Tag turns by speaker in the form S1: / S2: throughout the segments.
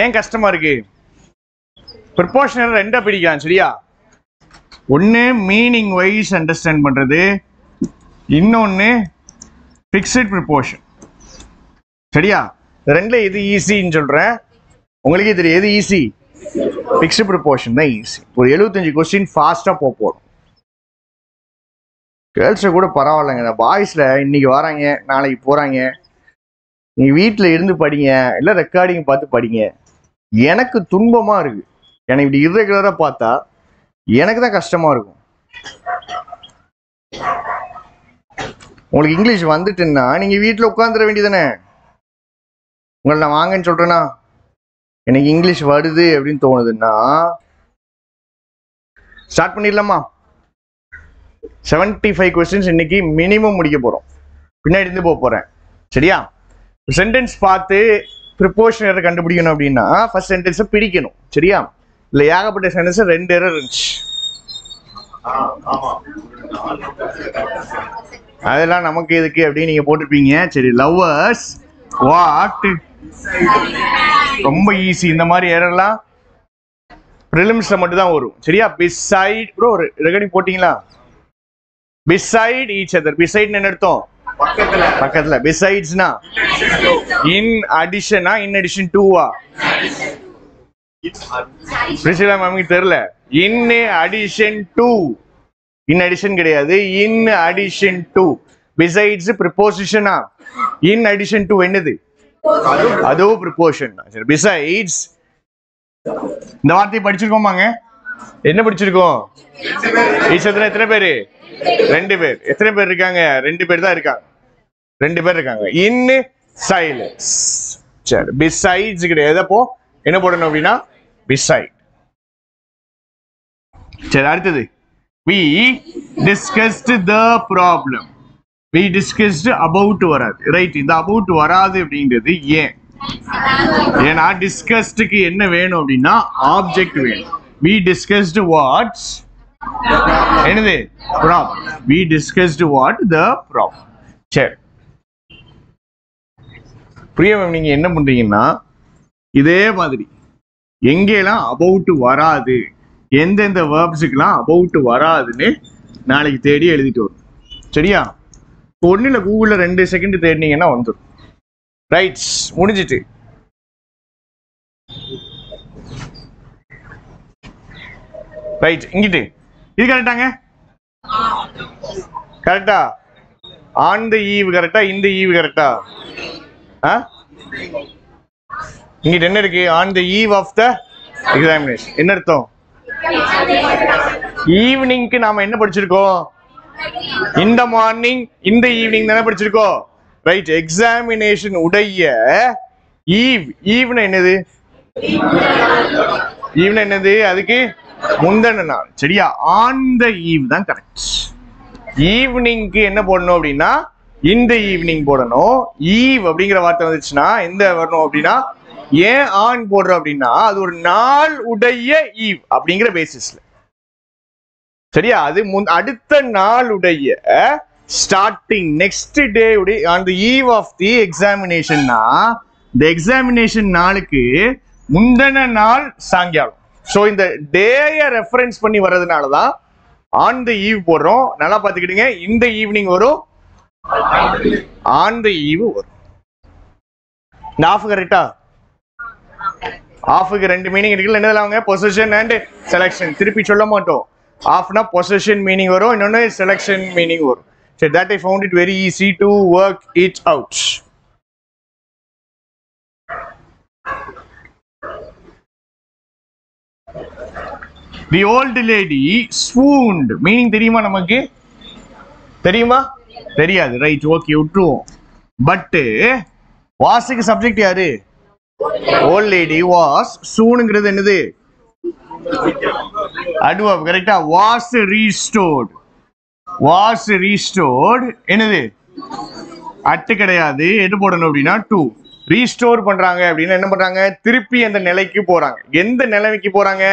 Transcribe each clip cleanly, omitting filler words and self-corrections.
S1: ஏன் கஷ்டமா இருக்கு? ப்ரிப்போஷனல் ரெண்டா பிடிக்கலாம் சரியா? ஒன்று மீனிங் வைஸ் அண்டர்ஸ்டாண்ட் பண்றது, இன்னொன்று ஃபிக்ஸட் ப்ரிப்போஷன் சரியா? ரெண்டுல எது ஈஸின்னு சொல்றேன். உங்களுக்கே தெரியும் எது ஈஸி. ஃபிக்ஸ்டு ப்ரிப்போஷன் தான் ஈஸி. ஒரு 75 கொஸ்டின் ஃபாஸ்டா போறோம். கேர்ள்ஸை கூட பரவாயில்லைங்க. இந்த பாய்ஸ்ல இன்னைக்கு வராங்க நாளைக்கு போறாங்க. நீங்க வீட்டில் இருந்து படிங்க, இல்லை ரெக்கார்டிங் பார்த்து படிங்க. எனக்கு துன்பமா இருக்கு. எனக்கு இப்படி இர்ரெகுலரா பார்த்தா எனக்கு தான் கஷ்டமா இருக்கும். உங்களுக்கு இங்கிலீஷ் வந்துட்டுன்னா நீங்க வீட்டில் உட்காந்துட வேண்டியதானே. உங்களை நான் வாங்கன்னு சொல்றேன்னா எனக்கு இங்கிலீஷ் வருது அப்படின்னு தோணுதுன்னா ஸ்டார்ட் பண்ணிடலாமா? 75 கொஸ்டின்ஸ் இன்னைக்கு மினிமம் முடிக்க போறோம். பின்னாடி இருந்து போறேன் சரியா? சென்டென்ஸ் பார்த்து ப்ரிப்போஷன் எரர் கண்டுபிடிக்கணும் அப்படின்னா ஃபர்ஸ்ட் சென்டென்ஸை பிடிக்கணும் சரியா? இல்லை ஏகப்பட்ட சென்டென்ஸ் 2 எரர் இருந்துச்சு. அதெல்லாம் நமக்கு எதுக்கு அப்படின்னு நீங்க போட்டிருப்பீங்க. சரி, லவ்வர்ஸ் வாட் ரொம்ப ஈஸி. இந்த மாதிரி எரர்லாம் ப்ரிலிம்ஸ்ல மட்டும் தான் வரும் சரியா? பிசைட் ப்ரோ ஒரு ரெக்கார்டிங் போட்டீங்களா? Beside each other. பிசைட் என்ன அர்த்தம்? பக்கத்துல. பிசைட்ஸ்னா இன் அடிஷனா இன் அடிஷன் டூவா? பிரிசிலா மேமுக்கு தெரியல. In addition to. In addition கிடையாது, இன் அடிஷன் டு. பிசைட்ஸ் ப்ரிபோசிஷனா? இன் அடிஷன் டு என்னது? அதுவும் ப்ரிபோஷன். சரி, பிசைட்ஸ் இந்த வார்த்தையை படிச்சிருக்கோமாங்க? என்ன படிச்சிருக்கோம்? ஈச் அதர் எத்தனை பேரு? 2 பேர். எத்தனை பேர் இருக்காங்க? 2 பேர் தான் இருக்காங்க. 2 பேர் இருக்காங்க. இன் சைலன்ஸ். சரி, பிசைட்ஸ் கிடையாது. அப்போ என்ன போடணும் அப்படின்னா பிசைட். சரி, அடுத்தது we discussed the problem. we discussed about வராது ரைட். இந்த about வராது அப்படிங்கிறது ஏன்? ஏன்னா டிஸ்கஸ்டுக்கு என்ன வேணும் அப்படின்னா ஆப்ஜெக்ட் வேணும். we discussed what என்னது? problem. we discussed what the problem. சரி, புரியுமா? நீங்க என்ன பண்றீங்கன்னா இதே மாதிரி எங்கெல்லாம் about வராது, எந்தெந்த வேர்ப்ஸுக்கெல்லாம் about வராதுன்னு நாளைக்கு தேடி எழுதிட்டு வரும் சரியா? ஒன்னுல கூகுள்ல 2 செகண்ட் தேடினீங்கன்னா வந்துடும். ரைட், முடிஞ்சிட்டு. ரைட், இங்கிட்டு இது கரெக்டாங்க? கரெக்டா? ஆன் த ஈவ் கரெக்டா? இந்த ஈவ் கரெக்டா? இங்கிட்ட என்ன இருக்கு? On the eve of the examination. என்ன அர்த்தம்? ஈவினிங்க்கு நாம என்ன படிச்சிருக்கோம்? இந்த மார்னிங் இந்த ஈவினிங் தானே படிச்சிருக்கோம். ரைட், எக்ஸாமினேஷன் உடைய ஈவ். ஈவ்னா என்னது? ஈவ்னா என்னது? அதுக்கு முந்தின நாள் சரியா? ஆன் த ஈவ் தான் கரெக்ட். ஈவினிங்க்கு என்ன போடணும் அப்படின்னா இந்த ஈவினிங் போடணும். ஈவ் அப்படிங்கிற வார்த்தை வந்துச்சுன்னா எந்த வரணும் அப்படின்னா ஏன் ஆன் போடுறோம் அப்படின்னா அது ஒரு நாள் உடைய ஈவ் அப்படிங்கிற பேசிஸ்ல சரியா? அது அடுத்த நாளுடைய ஸ்டார்டிங் நெக்ஸ்ட் டே உடைய on the eve of the எக்ஸாமினேஷன்னா இந்த எக்ஸாமினேஷன் நாளுக்கு முந்தின நாள் சாயங்காலம். ஸோ இந்த டேயை ரெஃபரன்ஸ் பண்ணி வர்றதுனால தான் ஆன் தி ஈவ் போடுறோம். நல்லா பார்த்துக்கிட்டீங்க. இந்த ஈவினிங் வரும், ஆன் தி ஈவ் வரும். இந்த ஆஃப் கரெக்டா? ஆஃப்க்கு 2 மீனிங் இருக்குல்ல. என்னதுல? Position and selection. திருப்பி சொல்ல மாட்டோம். ஆஃப்னா பொசிஷன் மீனிங் வரும், இன்னொன்னு செலக்ஷன் மீனிங் வரும். சரி, that I found it very easy to work it out. The old lady swooned. Meaning தெரியுமா நமக்கு? தெரியுமா? தெரியாது. ரைட், ஓகே, விட்டுருவோம். பட் வாஸுக்கு சப்ஜெக்ட் யாரு? old lady was. soonங்கிறது என்னது? adverb கரெக்ட்டா? was restored. was restored என்னது? அட் கிடையாது. எது போடணும் அப்படின்னா to. ரீஸ்டோர் பண்றாங்க அப்படின்னா என்ன பண்றாங்க? திருப்பி அந்த நிலைக்கு போறாங்க. எந்த நிலைமைக்கு போறாங்க?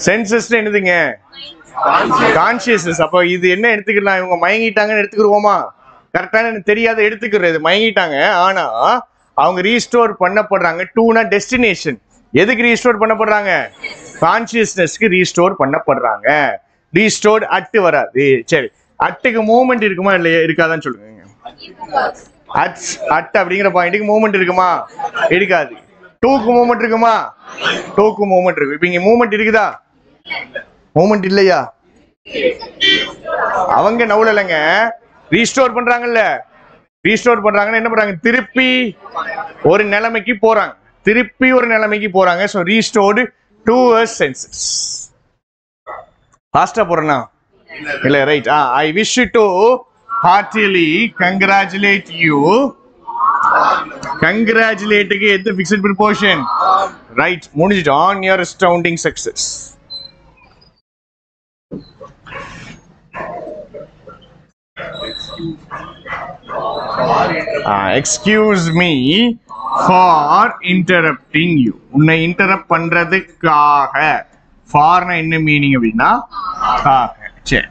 S1: சென்சஸ் என்னதுங்க? கான்சியஸ்னஸ். அப்ப இது என்ன எடுத்துக்கலாம்? இவங்க மயங்கிட்டாங்கன்னு எடுத்துக்கிடுவோமா? கரெக்டான தெரியாத எடுத்துக்கிறது. மயங்கிட்டாங்க, ஆனா அவங்க ரீஸ்டோர் பண்ணப்படுறாங்க. டூனா டெஸ்டினேஷன். எதுக்கு ரீஸ்டோர் பண்ணப்படுறாங்க? கான்சியஸ்னஸ்க்கு ரீஸ்டோர் பண்ணப்படுறாங்க. ரீஸ்டோர்ட் அட் வராது. சரி, அட்டுக்கு மூவ்மெண்ட் இருக்குமா இல்லையா? இருக்காதான்னு சொல்லுங்க. அட் அப்படிங்கிற பாயிண்ட்டுக்கு மூவ்மெண்ட் இருக்குமா? இருக்காது. டூக்கு மூவ்மெண்ட் இருக்குமா? டூக்கு மூவ்மெண்ட் இருக்கு. இப்ப இங்க மூவ்மெண்ட் இருக்குதா? மூவ்மெண்ட் இல்லையா? அவங்க நவுல இல்லைங்க, ரீஸ்டோர் பண்றாங்கல்ல. ரீஸ்டோர் பண்றாங்கன்னா என்ன பண்றாங்க? திருப்பி ஒரு நிலைமைக்கு போறாங்க. திருப்பி ஒரு நிலைமைக்கு போறாங்க. So restored to our senses. ஃபாஸ்டா போறேனா இல்ல? Right. I wish to heartily congratulate you. Congratulate க்கு எது fixed preposition? Right. முடிஞ்சிட்டு. On your astounding success. Excuse me for interrupting you. உன்னை இன்டரப்ட் பண்றதுக்காக. ஃபார்னா என்ன மீனிங் அப்படின்னா காக. சரி,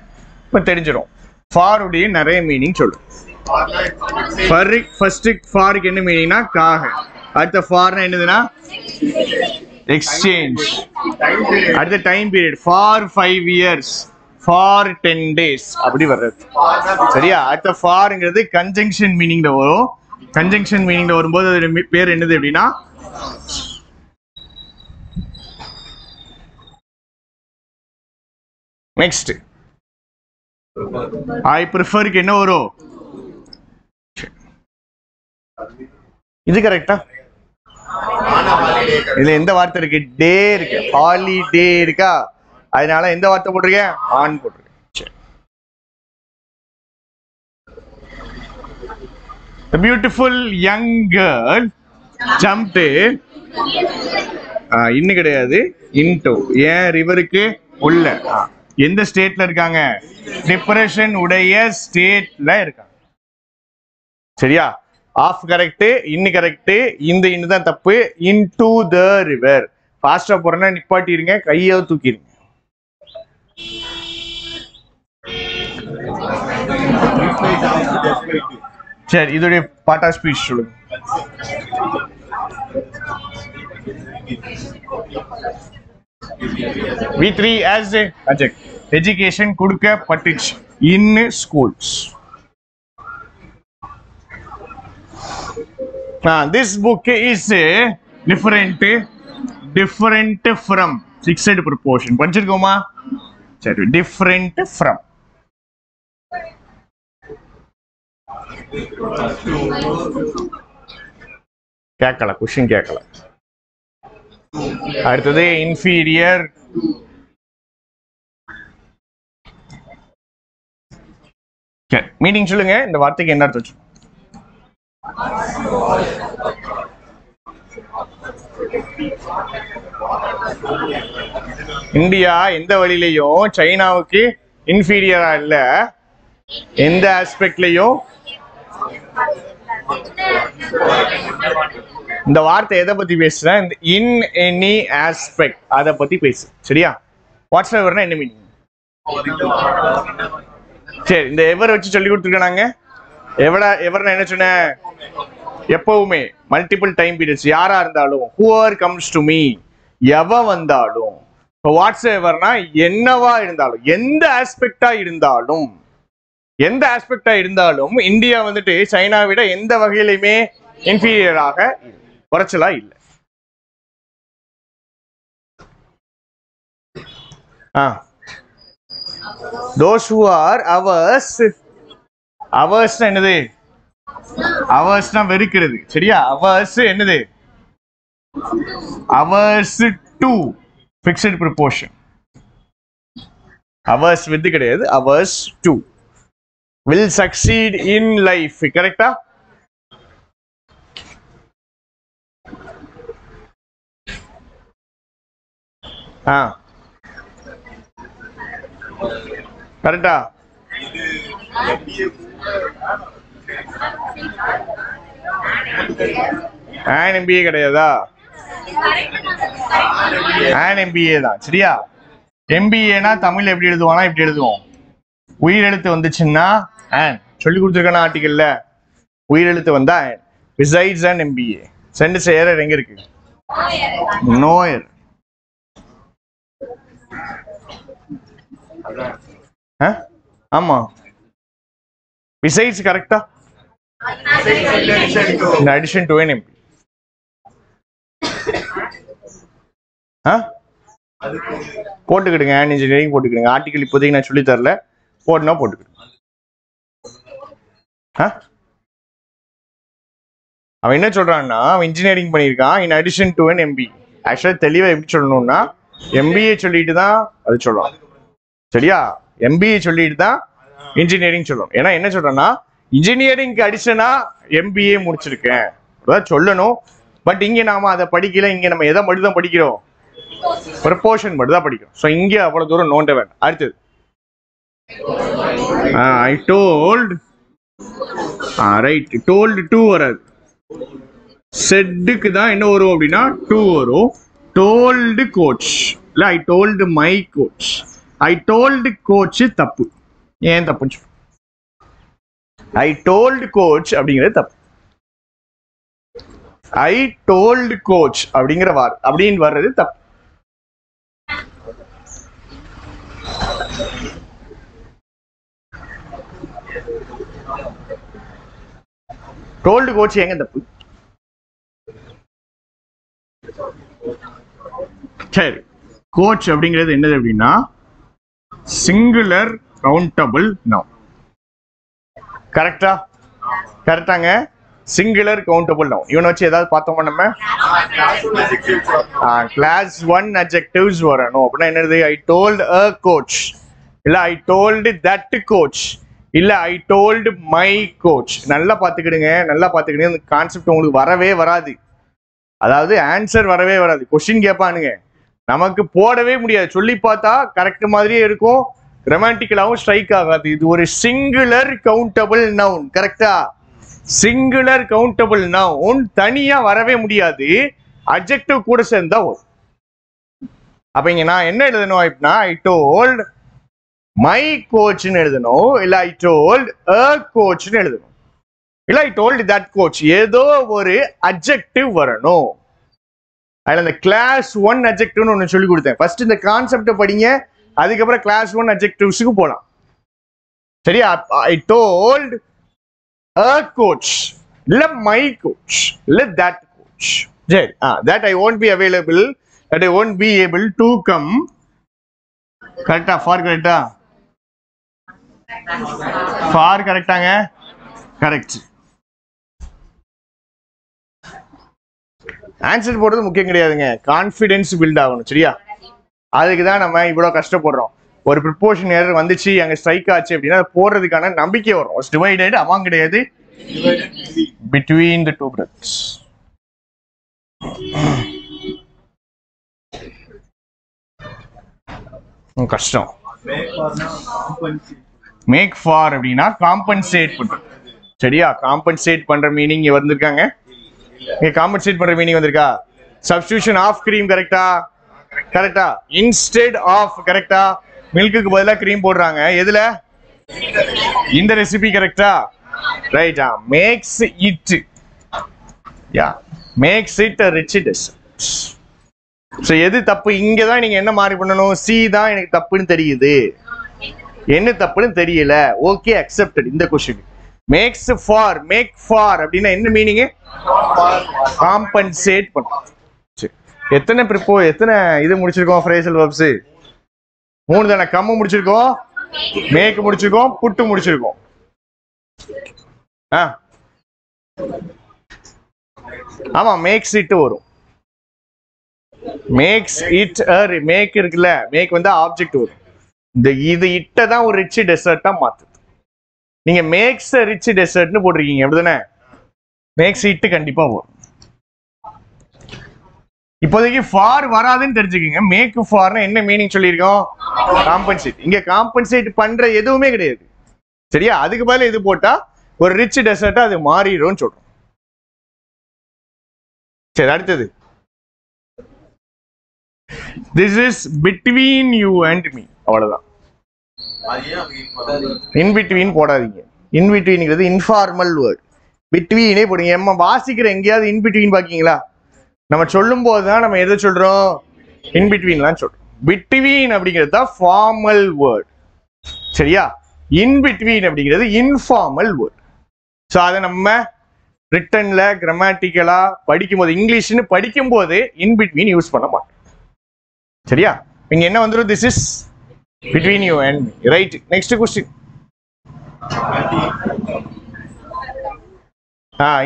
S1: இப்ப தெரிஞ்சிடும். ஃபார் உடைய நிறைய மீனிங் சொல்லு. ஃபர்ஸ்ட் ஃபாருக்கு என்ன மீனிங்னா காக. அடுத்த ஃபார்னா என்னதுன்னா எக்ஸ்சேஞ்ச். அடுத்த time period for 5 years, for 10 days அப்படி வர்றது. சரியா? அடுத்த ஃபார்ங்கிறது கன்ஜங்ஷன் மீனிங்ல வரும். கன்ஜங்ஷன் மீனிங்ல வரும்போது அதோட பேர் என்னது அப்படின்னா நெக்ஸ்ட். ஐ ப்ரிஃபருக்கு என்ன வரும்? இது கரெக்டா? இதுல எந்த வார்த்தை இருக்கு? டே இருக்கு. ஹாலிடே இருக்கா? அதனால எந்த வார்த்தை போட்டிருக்கேன்? ஆன் போட்டிருக்கேன். சரி. A beautiful young girl jumped இன்னும் கிடையாது, into. ஏன் ரிவருக்கு உள்ள. எந்த ஸ்டேட்ல இருக்காங்க? டிப்ரெஷன் உடைய ஸ்டேட்ல இருக்காங்க. சரியா? ஆஃப் கரெக்ட், இன்னு கரெக்ட், இந்த இன்னு தான் தப்பு. Into the river. ஃபாஸ்டா போறேன்னா நிப்பாட்டிருங்க, கையை தூக்கிடுங்க. சரி, இதோடைய பாட்டா ஸ்பீச் சொல்லுங்க. V3 as a adjective. Education கொடுக்கப்பட்டுச்சு in schools. This book is different from fixed proportion. படிச்சிருக்கோமா? சரி, different from. கேட்கல, கொஸ்டின் கேட்கல. அடுத்தது இன்ஃபீரியர். மீனிங் சொல்லுங்க. இந்த வார்த்தைக்கு என்ன அர்த்தம்? இந்தியா எந்த வழியிலையும் சைனாவுக்கு இன்ஃபீரியரா இல்ல. எந்த ஆஸ்பெக்ட்லயும். இந்த வார்த்தை எதை பத்தி பேசுறேன்? இன் எனி ஆஸ்பெக்ட் அதை பத்தி பேசு. சரியா? வாட்ஸ் எவர்னா என்ன மீனிங்? சரி, இந்த எவர் வச்சு சொல்லி கொடுத்துருக்காங்க. எவர்னா என்ன சொன்ன? எப்பவுமே மல்டிபிள் டைம் பீரியட்ஸ். யாரா இருந்தாலும், whoever comes to me, எவன் வந்தாலும். வாட்ஸ் எவர்னா என்னவா இருந்தாலும், எந்த ஆஸ்பெக்டா இருந்தாலும், எந்த ஆஸ்பெக்டா இருந்தாலும் இந்தியா வந்துட்டு சைனா விட எந்த வகையிலுமே இன்ஃபீரியராக குறைச்சலா இல்லை. those who are ours. ours என்னது? ours வெறுக்கிறது. சரியா? ours என்னது? ours to fixed proportion. ours with கிடையாது, ours to will succeed in life. கரெக்டா? கரெக்டா? MBA கிடையாதா? MBA தான். சரியா? MBAனா தமிழ் எப்படி எழுதுவானா? இப்படி எழுதுவோம். உயிரெழுத்து வந்துச்சுன்னா சொல்லி கொடுத்துருக்கான ஆர்டிகல்ல உயிரெழுத்து வந்தா besides an MBA. Send error எங்க இருக்கு? No error. ஆமா. Besides correctா? In addition to an MBA. போட்டுக்கிடுங்க இன்ஜினியரிங் போட்டுக்கிடுங்க. ஆர்டிகல் இப்போதைக்கு நான் சொல்லி தரல, போட்டுனா போட்டுக்கிடுங்க. அவன் என்ன சொல்றான்னா அவன் இன்ஜினியரிங் பண்ணியிருக்கான் இன் அடிஷன் டு அன் MBA. ஆக்சுவலா தெளிவா எப்படி சொல்லணும்னா MBA சொல்லிட்டு தான் அது சொல்லலாம். சரியா? MBA சொல்லிட்டு தான் இன்ஜினியரிங் சொல்லணும். ஏன்னா என்ன சொல்றேன்னா இன்ஜினியரிங்க்கு அடிஷனா MBA முடிச்சிருக்கேன் அதான் சொல்லணும். பட் இங்க நாம அதை படிக்கல. இங்க நம்ம எதை மட்டும் தான் படிக்கிறோம்? ப்ரொபோர்ஷன் மட்டும் தான் படிக்கிறோம். ஸோ இங்க அவ்வளவு தூரம் நோண்ட வேண்டாம். அடுத்தது I told right. Told to வராது. செட்டுக்கு தான் என்ன வரும் அப்படின்னா டூ வரும். டோல்டு கோச் இல்ல ஐ told my coach. I told coach தப்பு. ஏன் தப்புன்னு சொல்லு. ஐ டோல்டு கோச் அப்படிங்கிறது தப்பு. ஐ டோல்டு கோச் அப்படிங்கிற அப்படின்னு வர்றது தப்பு. டோல்டு கோச் எங்க தப்பு? சரி, கோச் அப்படிங்கிறது என்னது அப்படின்னா சிங்குலர் கவுண்டபிள் நவுன். கரெக்டா? கரெக்டாங்க. Singular countable noun. இவனை வச்சு ஏதாவது பார்த்தோமா நம்ம? கிளாஸ் 1 adjectives வரணும். அப்படின்னா என்னது? ஐ டோல்ட் அ கோச் இல்ல ஐ டோல்டு தட் கோச் இல்ல ஐ டோல்டு மை கோச். நல்லா பார்த்துக்கிடுங்க, நல்லா பார்த்துக்கிடுங்க. இந்த கான்செப்ட் உங்களுக்கு வரவே வராது. அதாவது ஆன்சர் வரவே வராது. கொஸ்டின் கேட்பானுங்க, நமக்கு போடவே முடியாது. சொல்லி பார்த்தா கரெக்ட் மாதிரியே இருக்கும், கிராமட்டிக்கலாவும் ஸ்ட்ரைக் ஆகாது. இது ஒரு சிங்குலர் கவுண்டபிள் நவுன். கரெக்டா? சிங்குலர் கவுண்டபிள் நவுன் தனியா வரவே முடியாது, அட்ஜெக்டிவ் கூட சேர்ந்தா வரும். அப்ப இங்க நான் என்ன எழுதணும் அப்படின்னா ஐ டோல்ட் மை கோச்னு எழுதணும், இல்ல ஐ டோல்ட் அ கோச்னு எழுதணும், இல்ல ஐ டோல்ட் தட் கோச். ஏதோ ஒரு அட்ஜெக்டிவ் வரணும். அதுல இந்த கிளாஸ் 1 அட்ஜெக்டிவ்னு ஒன்று சொல்லி கொடுத்தேன். ஃபர்ஸ்ட் இந்த கான்செப்டை படிங்க, அதுக்கப்புறம் கிளாஸ் 1 அட்ஜெக்டிவ்ஸுக்கு போலாம். சரியா? ஐ டோல்ட் அ கோச் இல்ல மை கோச் இல்ல தட் கோச். சரி, that I won't be available, that I won't be able to come. கரெக்டா? ஃபார் கரெக்டா? ஃபார் கரெக்டாங்க? கரெக்ட். ஆன்சர் போடுறது முக்கியம் கிடையாதுங்க, கான்ஃபிடன்ஸ் பில்ட் ஆகணும். சரியா? அதுக்கு தான் நம்ம இவ்வளோ கஷ்டப்படுறோம். ஒரு ப்ரிப்போர்ஷன் எரர் வந்துச்சு, அங்கே ஸ்ட்ரைக் ஆச்சு அப்படின்னா போடுறதுக்கான நம்பிக்கை வரும். டிவைடட் அமாங் கிடையாது, பிட்வீன் த டூ பிரதர்ஸ். கஷ்டம். மேக் ஃபார் அப்படின்னா காம்பன்சேட் பண்றது. சரியா? காம்பன்சேட் பண்ற மீனிங் வந்திருக்காங்க. இங்க காம்பன்சேட் பண்ற மீனிங் வந்திருக்கா? Substitution of cream. கரெக்டா? கரெக்டா? Instead of. கரெக்டா? மில்க்குக்கு பதிலா கிரீம் போடுறாங்க. எதுல? இந்த ரெசிபி. கரெக்டா? ரைட்டா? Makes it, yeah makes it a rich dessert. So எது தப்பு? இங்க தான் நீங்க என்ன மாறி பண்ணணும்? சி தான் எனக்கு தப்புன்னு தெரியுது, என்ன தப்புன்னு தெரியல. Okay, accepted. இந்த question makes for, make for அப்படின்னா என்ன மீனிங்? காம்பன்சேட் பண்ணும். எத்தனை இது முடிச்சிருக்கோம்? ஃப்ரேசல் வெர்ப்ஸ் 3 தானே. கம் முடிச்சிருக்கோம், மேக் முடிச்சிருக்கோம், புட்டு முடிச்சிருக்கோம். ஆமா, மேக்ஸ் இட் வரும். மேக்ஸ் இட் மேக் இருக்குல்ல, மேக் வந்து ஆப்ஜெக்ட் வரும். இது இட்ட தான் ஒரு ரிச் டெசர்ட்டா மாத்துது. நீங்க மேக்ஸ் ரிச் டெசர்ட்னு போட்டிருக்கீங்க, அப்படிதானே? மேக்ஸ் இட் கண்டிப்பா வரும். இப்போதைக்கு ஃபார் வராதுன்னு தெரிஞ்சுக்கீங்க. மேக் ஃபார்னா என்ன மீனிங் சொல்லியிருக்கோம்? காம்பன்சேட். இங்க காம்பன்சேட் பண்ற எதுவுமே கிடையாது. சரியா? அதுக்கு பதிலா இது போட்டா ஒரு ரிச் டெசர்ட்டா அது மாறிடும் சொல்றோம். சரி, அடுத்தது this is between you and me. அவ்வளவுதான். in between போடாதீங்க. in betweenங்கிறது இன்ஃபார்மல் வேர்ட். பிட்வீனே போடுங்க. நம்ம வாசிக்கிற எங்கேயாவது இன் பிட்வீன் பாக்கீங்களா? நம்ம சொல்லும் போதுதான் நம்ம எதை சொல்றோம்? இன் பிட்வீன்லாம் சொல்றோம். பிட்வீன் அப்படிங்கிறது தான் ஃபார்மல் வேர்ட், சரியா? இன் பிட்வீன் அப்படிங்கிறது இன்ஃபார்மல் வேர்ட். ஸோ அதை நம்ம ரிட்டன்ல கிராமட்டிக்கலா படிக்கும்போது, இங்கிலீஷ்னு படிக்கும்போது இன் பிட்வீன் யூஸ் பண்ண மாட்டோம், சரியா? இங்க என்ன வந்துடும்? This is between you and me, right? Next question.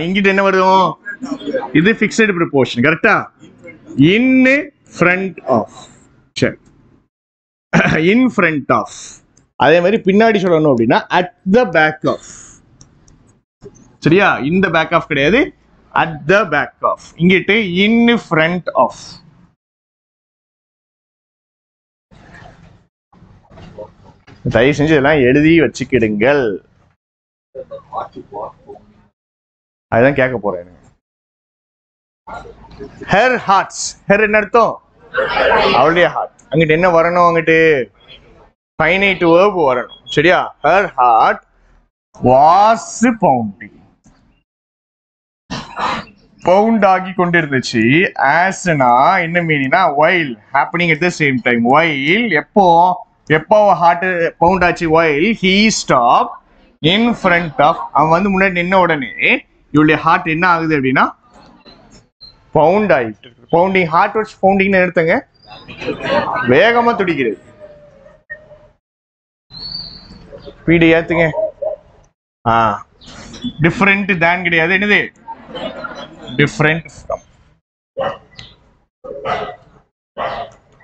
S1: இங்கிட்ட என்ன வரும்? இது ஃபிக்ஸட் ப்ரிப்போர்ஷன், கரெக்டா? இன் ஃப்ரண்ட் ஆஃப், சரி. In front of. அதே மாதிரி பின்னாடி சொல்லணும் அப்படின்னா அட் த பேக் ஆஃப், சரியா? இந்த பேக் ஆஃப் கிடையாது, அட் த பேக் ஆஃப். இங்கிட்டு இன் ஃப்ரண்ட் ஆஃப். தயவு செஞ்சு இதெல்லாம் எழுதி வச்சுக்கிடுங்கள். அதுதான் கேட்க போறேன். Her hearts. ஹெர் என்ன அர்த்தம்? அவளுடைய ஹார்ட். அங்கிட்டு என்ன வரணும்? அங்கிட்டு ஃபைனைட் வேர்ப் வரணும், சரியா? Her heart was pounding. Pound ஆகி கொண்டிருந்துச்சு. ஆஸ்னா என்ன மீனிங்னா while happening at the same time. While எப்போ ஹார்ட் பவுண்ட் ஆச்சு? While he stop in front of. அவன் வந்து முன்னாடி நின்ன உடனே இவளுடைய ஹார்ட் என்ன ஆகுது அப்படின்னா பவுண்ட் ஆயிட்டு. பவுண்டிங், ஹார்ட் வாட்ச் பவுண்டிங்னு எடுத்துங்க, வேகமா துடிக்கிறது. ஸ்பீடு ஏத்துங்க. டிஃபரெண்ட் தேன் கிடையாது, என்னது? Different from.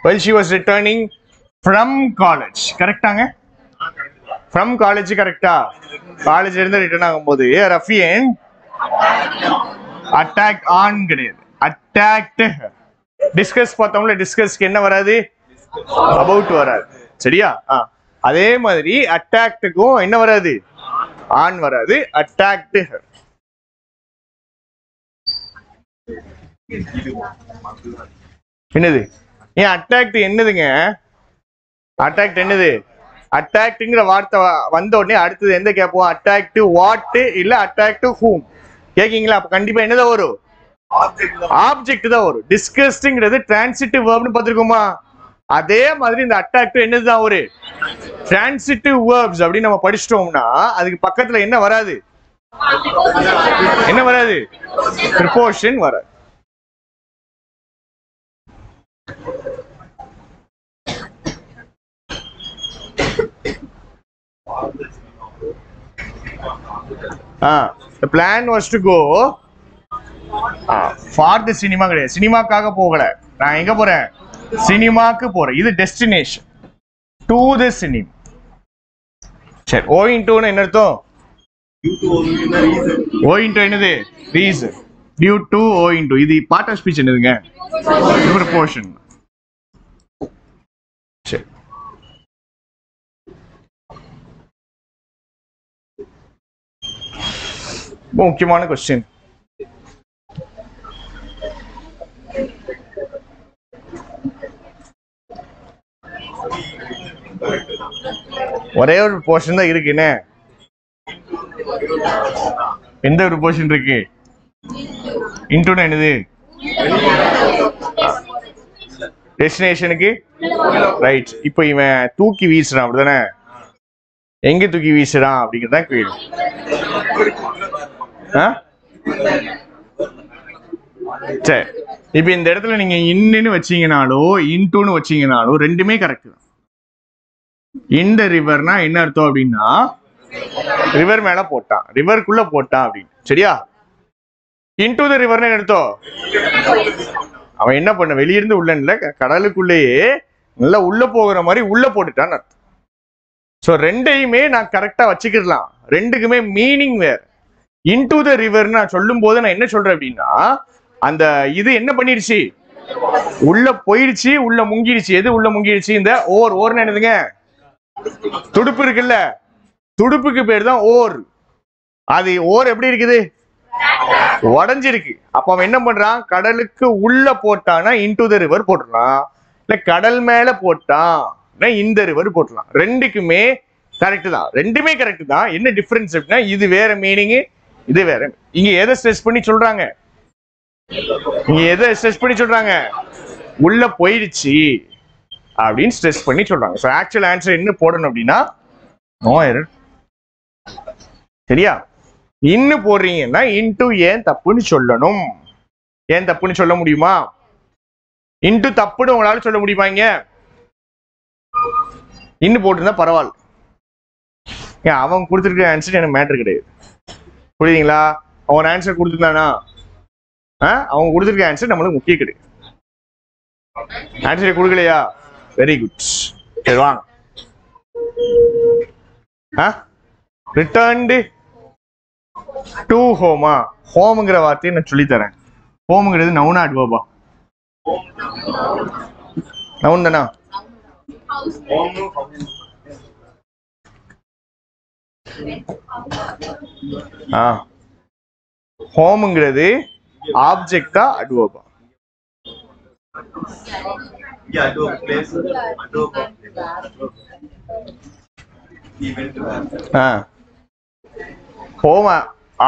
S1: While she was returning from college, கரெக்டாங்க? ஃப்ரம் காலேஜ் கரெக்டா? காலேஜ்ல இருந்து ரிட்டர்ன் ஆகும்போது ரஃபியன் அட்டாக் ஆன் கிடையாது, அட்டாக்ட். டிஸ்கஸ் பார்த்தோம்ல, டிஸ்கஸ்க்கு என்ன வராது? அபவுட் வராது, சரியா? அதே மாதிரி அட்டாக்டுக்கும் என்ன வராது? ஆன் வராது, அட்டாக்ட். என்னது? ஏன் அட்டாக்ட் என்னதுங்க? அட்டாக்ட் என்னது? அட்டாக்ட்ங்கிற வார்த்தை வந்த உடனே அடுத்தது எந்த கேட்போம்? அட்டாக்ட் வாட் இல்ல அட்டாக்ட் ஹூம் கேக்கீங்களா? அப்ப கண்டிப்பா என்னதான் வரும்? ஆப்ஜெக்ட் தான் வரும். டிஸ்கஸ்ங்கிறது டிரான்சிட்டிவ் வெர்ப்னு பார்த்திருக்கோமா? அதே மாதிரி இந்த அட்டாக்ட் என்னதுதான் ஒரு டிரான்சிட்டிவ் வெர்ப்ஸ் அப்படின்னு நம்ம படிச்சிட்டோம்னா அதுக்கு பக்கத்துல என்ன வராது? என்ன வராது? ப்ரிபோஷன் வராது. The plan was to go for the cinema. கிடையாது, சினிமாக்காக போகல. நான் எங்க போறேன்? சினிமாக்கு போறேன். இது டெஸ்டினேஷன். To the cinema. சரி, ஓ இன்டூன்னு என்ன அர்த்தம்? ஓ இன்டூ என்னது? ரீசன். டியூ டு ஓ இன்டூ. இது பார்ட் ஆஃப் ஸ்பீச் என்னதுங்க? ப்ரிபோஷன். சரி, முக்கியமான கொஸ்டின். ஒரே ஒரு போர்ஷன் தான் இருக்கு. என்ன? எந்த ஒரு போர்ஷன் இருக்கு? இன்டூனா என்னது? டெஸ்டினேஷனுக்கு, ரைட். இப்போ இவன் தூக்கி வீசுறான், அப்படிதானே? எங்க தூக்கி வீசுறான் அப்படிங்கிறதா கேள்வி. சரி, இப்ப இந்த இடத்துல நீங்க இன்னுன்னு வச்சீங்கனாலோ இன்டூன்னு வச்சீங்கனாலோ ரெண்டுமே கரெக்ட் தான். இந்த ரிவர்னா என்ன அர்த்தம் அப்படின்னா ரிவர் மேல போட்டான், ரிவருக்குள்ள போட்டான் அப்படின்னு, சரியா? இன்டூ த ரிவர்னு அர்த்தம் அவன் என்ன பண்ண, வெளியிருந்து உள்ள இல்ல, கடலுக்குள்ளேயே நல்லா உள்ள போகிற மாதிரி உள்ள போட்டுட்டான்னு அர்த்தம். ஸோ ரெண்டையுமே நான் கரெக்டா வச்சுக்கிடலாம், ரெண்டுக்குமே மீனிங் வேற. இன்டூ த ரிவர் நான் சொல்லும் போது நான் என்ன சொல்றேன் அப்படின்னா அந்த இது என்ன பண்ணிடுச்சு, உள்ள போயிடுச்சு, உள்ள முங்கிடுச்சு. எது உள்ள முங்கிடுச்சு? இந்த ஓர். ஓர்னு என்னதுங்க? துடுப்பு இருக்குல்ல, துடுப்புக்கு பேர் தான் ஓர். அது ஓர் எப்படி இருக்குது? உடஞ்சிருக்கு. அப்ப அவன் என்ன பண்றான்? கடலுக்கு உள்ள போட்டானா இன்டூ த ரிவர் போட்டுடலாம், இல்ல கடல் மேல போட்டான் இந்த ரிவர் போட்டுடலாம். ரெண்டுக்குமே கரெக்ட் தான், ரெண்டுமே கரெக்ட் தான். என்ன டிஃபரன்ஸ் அப்படின்னா இது வேற மீனிங், இது வேற. இங்க எதை ஸ்ட்ரெஸ் பண்ணி சொல்றாங்க? இங்க எதை ஸ்ட்ரெஸ் பண்ணி சொல்றாங்க? உள்ள போயிடுச்சு அப்படின்னு ஸ்ட்ரெஸ் பண்ணி சொல்றாங்க. ஸோ ஆக்சுவல் ஆன்சர் என்ன போடணும் அப்படின்னா நோ எரர். சரியா? இன்னும் போடுறீங்கன்னா இன்டு ஏன் தப்புன்னு சொல்லணும். ஏன் தப்புன்னு சொல்ல முடியுமா? இன்டு தப்புன்னு உங்களால சொல்ல முடியுமா? இங்க இன்னும் போட்டிருந்தா பரவாயில்ல. அவன் கொடுத்துருக்க ஆன்சர் எனக்கு மேட்டர் கிடையாது. புரியுதுங்களா? அவன் ஆன்சர் கொடுத்துருந்தானா அவங்க கொடுத்துருக்க ஆன்சர் நம்மளுக்கு முக்கியம் கிடையாது. ஆன்சரை கொடுக்கலையா? Very good. சரி வாங்க. Returned to ஹோமா? ஹோம்ங்கிற வார்த்தையை நான் சொல்லித்தரேன். ஹோம்ங்கிறது நவுனா அட்வர்பா? நவுன் தானா? ஹோம்ங்கிறது ஆப்ஜெக்டா அட்வர்பா? ஹோம்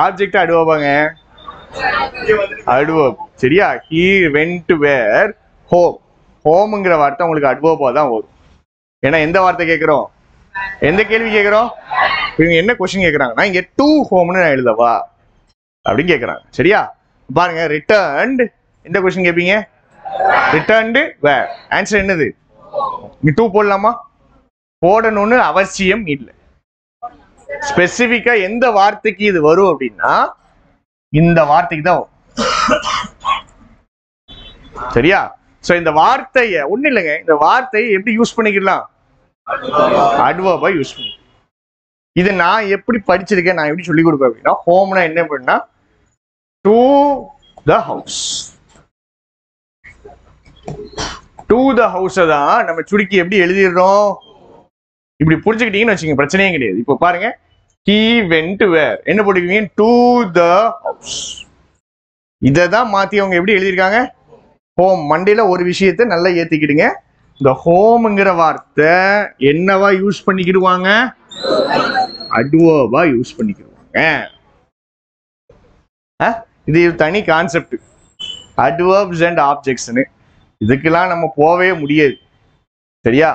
S1: ஆப்ஜெக்ட் அட்வர்பாங்க. அட்வர்ப். சரியா? he went where home. ஹோம்ங்கிற வார்த்தை உங்களுக்கு அட்வர்பா தான் வரும். ஏன்னா எந்த வார்த்தை கேட்கிறோம்? எந்த கேள்வி கேட்கிறோம்? இவங்க என்ன கொஸ்டின் கேட்கறாங்கன்னா இங்க டு ஹோம்னு நான் எழுதவா அப்படின்னு கேட்கறாங்க. சரியா? பாருங்க, ரிட்டர்ன்டு எந்த கொஸ்டின் கேட்பீங்க? ரிட்டர்ன்டு வேர். ஆன்சர் என்னது? இங்க டூ போடலாமா? போடணும்னு அவசியம் இல்லை. ஸ்பெசிபிக்கா எந்த வார்த்தைக்கு இது வரும் அப்படின்னா இந்த வார்த்தைக்கு தான் வரும். சரியா? சோ இந்த வார்த்தைய ஒண்ணு இல்லைங்க, இந்த வார்த்தையை எப்படி யூஸ் பண்ணிக்கலாம்? அட்வர்பா யூஸ் பண்ணி. இது நான் எப்படி படிச்சிருக்கேன், நான் எப்படி சொல்லி கொடுப்பேன் அப்படின்னா ஹோம்னா என்ன பண்ணா to the house. To the ஹவுஸை தான் நம்ம சுருக்கி எப்படி எழுதிடுறோம்? இப்படி புரிஞ்சுக்கிட்டீங்கன்னு வச்சுக்கோங்க, பிரச்சனையே கிடையாது. இப்போ பாருங்க, he went where என்ன போட்டுக்கீங்க? To the house. இதை தான் மாத்தி அவங்க எப்படி எழுதியிருக்காங்க? ஹோம். மண்டையில ஒரு விஷயத்தை நல்லா ஏத்திக்கிடுங்க. இந்த ஹோம்ங்கிற வார்த்தை என்னவா யூஸ் பண்ணிக்கிடுவாங்க? அட்வர்பா யூஸ் பண்ணிக்கிடுவாங்க. இது தனி கான்செப்ட், அட்வர்ப்ஸ் அண்ட் ஆப்ஜெக்ட்ஸ்னு. இதுக்கெல்லாம் நம்ம போவே முடியாது. சரியா?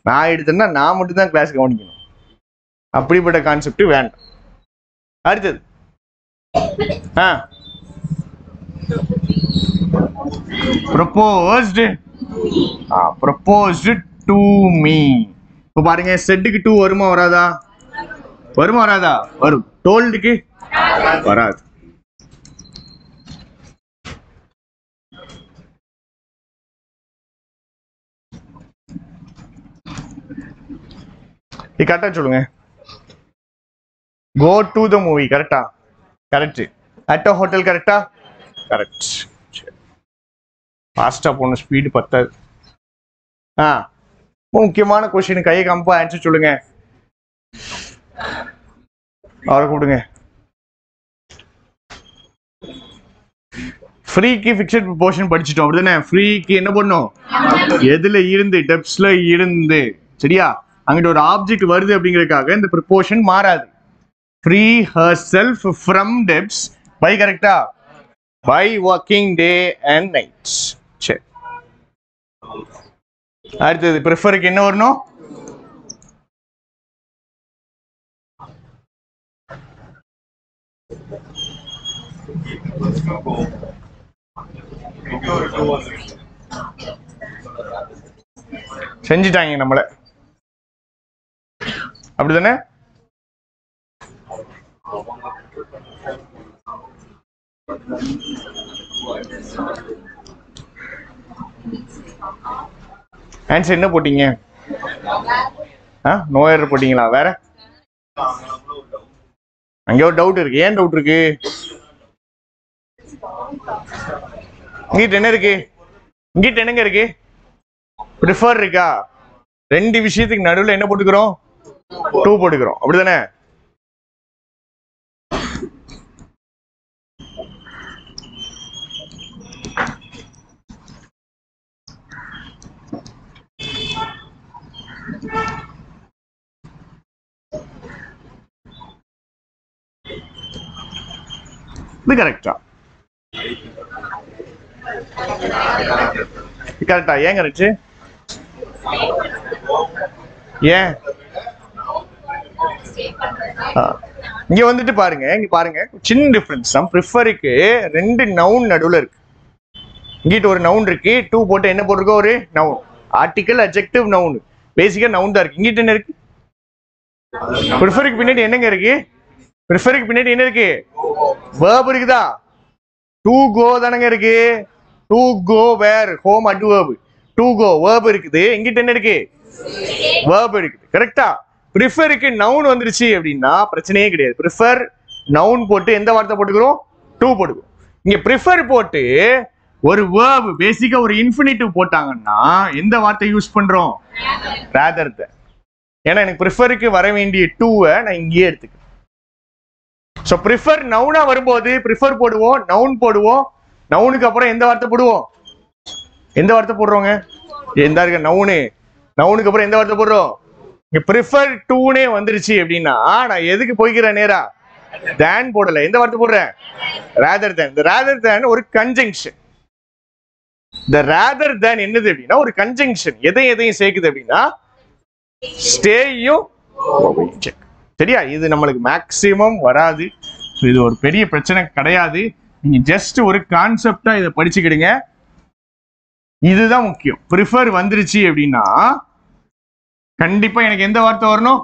S1: நான் எடுத்தேன்னா நான் மட்டும் தான் கிளாஸ் கவனிக்கணும். அப்படிப்பட்ட கான்செப்ட் வேண்டாம். அடுத்தது proposed proposed to me. இப்போ பாருங்க, செட்டுக்கு டூ வருமா வராதா? வருமா வராதா? வரும். டோல்டுக்கு வராது. கரெக்டா சொல்லுங்க. கோ டு த மூவி கரெக்டா? கரெக்ட். அட் அ ஹோட்டல் கரெக்டா? கரெக்ட். ஃபாஸ்டா போன ஸ்பீடு பத்தாது. முக்கியமான கொஸ்டின் கையை காம்பா ஆன்சர் சொல்லுங்க. அவரை கூப்பிடுங்க. ஃப்ரீக்கு ஃபிக்ஸட் ப்ரொபோர்ஷன் படிச்சிட்டோம் அப்படிதானே? ஃப்ரீக்கு என்ன பண்ணும்? எதுல இருந்து? டெப்ஸ்ல இருந்து. சரியா? அங்கிட்ட ஒரு ஆப்ஜெக்ட் வருது அப்படிங்கறதுக்காக இந்த ப்ரொபோர்ஷன் மாறாது. Free herself from debts by கரெக்டா? by working day and night. சரி, அடுத்தது ப்ரிஃபருக்கு என்ன வரணும்? செஞ்சிட்டாங்க நம்மள, அப்படிதானே? ஆன்சர் என்ன போட்டீங்க? நோயர் போட்டீங்களா? வேற அங்க ஒரு டவுட் இருக்கு. ஏன் டவுட் இருக்கு? இங்கிட்ட என்ன இருக்கு? இங்கிட்ட என்னங்க இருக்கு? ப்ரிஃபர் இருக்கா? ரெண்டு விஷயத்துக்கு நடுவில் என்ன போட்டுக்கிறோம்? டூ போட்டுக்கிறோம், அப்படிதானே? இது கரெக்டா? கரெக்டா? ஏன் கரெக்ட்? ஏன்? இங்க வந்துட்டு பாருங்க, இங்க பாருங்க, சின்ன டிஃபரன்ஸ் தான். ப்ரிஃபருக்கு ரெண்டு நவுன் நடுவுல இருக்கு. இங்கிட்ட ஒரு நவுன் இருக்கு, டூ போட்டு என்ன போட்டிருக்கோம்? ஒரு நவுன். Article, adjective, noun. பேசிக்கா நவுன் தான் இருக்கு. இங்கிட்ட என்ன இருக்கு? ப்ரிஃபருக்கு பின்னாடி என்னங்க இருக்கு? ப்ரிஃபருக்கு பின்னாடி என்ன இருக்கு? வேர்ப் இருக்குதா? டு கோ தானங்க இருக்கு. To go where, home adverb. To go verb இருக்குது. இங்கிட்ட என்ன இருக்கு? வேர்ப் இருக்குது. கரெக்டா? ப்ரிஃபருக்கு நவுன் வந்துருச்சு அப்படின்னா பிரச்சனையே கிடையாது. ப்ரிஃபர் நவுன் போட்டு எந்த வார்த்தை போட்டுக்கிறோம்? டூ போட்டுக்கிறோம். இங்க ப்ரிஃபர் போட்டு ஒரு வேர்ப், பேசிக்கா ஒரு இன்ஃபினிட்டிவ் போட்டாங்கன்னா எந்த வார்த்தை யூஸ் பண்றோம்? rather than. ஏன்னா எனக்கு ப்ரிஃபருக்கு வர வேண்டிய டூவை நான் இங்கேயே எடுத்துக்கிறேன். ஸோ ப்ரிஃபர் நவுனா வரும்போது ப்ரிஃபர் போடுவோம், நவுன் போடுவோம். நவுனுக்கு அப்புறம் எந்த வார்த்தை போடுவோம்? எந்த வார்த்தை போடுறோங்க? எந்த இருக்க நவுனு? நவுனுக்கு அப்புறம் எந்த வார்த்தை போடுறோம்? இங்க ப்ரிஃபர் டூனே வந்துருச்சு அப்படின்னா நான் எதுக்கு போய்க்கிறேன்? நேரா தேன் போடல. எந்த வார்த்தை போடுறேன்? rather than. இந்த rather than ஒரு கன்ஜங்ஷன். இந்த rather than என்னது அப்படின்னா ஒரு கன்ஜங்ஷன். எதையும் சேர்க்குது அப்படின்னா ஸ்டேயும். சரியா? இது நம்மளுக்கு மேக்சிமம் வராது. இது ஒரு பெரிய பிரச்சனை கிடையாது. நீங்க ஜஸ்ட் ஒரு கான்செப்டா இதை படிச்சுக்கிடுங்க. இதுதான் முக்கியம். ப்ரிஃபர் வந்துருச்சு அப்படின்னா கண்டிப்பா எனக்கு எந்த வார்த்தை வரணும்?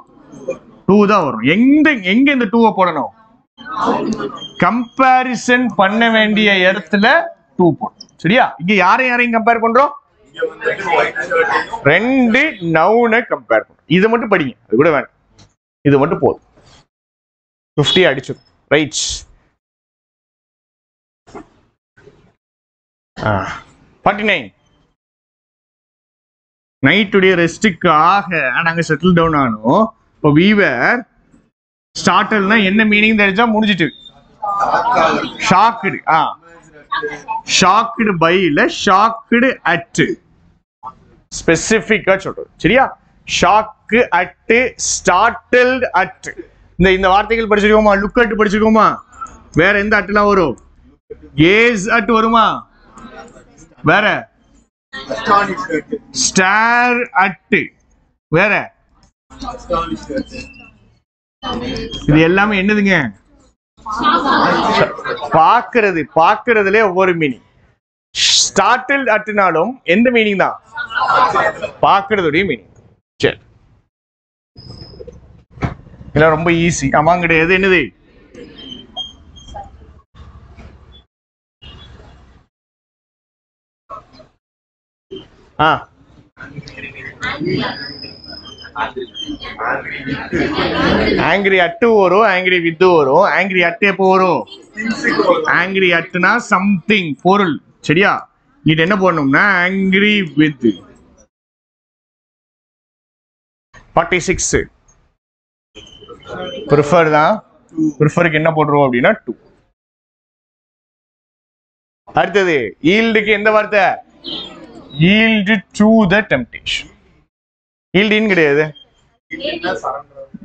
S1: டூ தான் வரணும். எங்க இந்த டூவை போடணும்? கம்பேரிசன் பண்ண வேண்டிய இடத்துல டூ போடணும். சரியா? இங்க யாரையும் கம்பேர் பண்றோம்? ரெண்டு நவுனை கம்பேர் பண்றோம். இதை மட்டும் படிங்க, அது கூட வேண்டாம். இது மட்டும் போதும். 50 அடிச்சிடும். ரைட். 49. நைட்டுடைய ரெஸ்டுக்காக நாங்க செட்டில் டவுன் ஆனோம். இப்போ வீவர் ஸ்டார்டர்னா என்ன மீனிங் தெரிஞ்சா முடிஞ்சிட்டு. ஷாக்குடு. ஷாக்குடு பை இல்ல, ஷாக்குடு அட். ஸ்பெசிபிக்கா சொல்றது. சரியா? Shock at, startled at. இந்த வார்த்தைகள் படிச்சிருக்கோமா? Look at படிச்சிருக்கோமா? வேற எந்த அட்லாம் வரும்? கேஸ் அட் வருமா? வேற ஸ்டார் அட். வேற இது எல்லாமே என்னதுங்க? பாக்குறதுல ஒவ்வொரு மீனிங். ஸ்டார்டில் அட்னாலும் எந்த மீனிங் தான்? பாக்குறதுடைய மீனிங். சரி, இதெல்லாம் ரொம்ப ஈஸி. ஆமா கிடையாது. என்னது? ஆங்கிரி அட்டு வரும், ஆங்கிரி வித் வரும். ஆங்கிரி அட்டு எப்போ வரும்? ஆங்கிரி அட்டுனா சம்திங், பொருள். சரியா? இது என்ன பண்ணணும்னா ஆங்கிரி வித். 46 ப்ரிஃபர் தான். ப்ரிஃபருக்கு என்ன போடுறோம் அப்படின்னா டூ. அடுத்தது ஈல்டுக்கு எந்த வார்த்தை? yield to the temptation. yield in கிடையாது.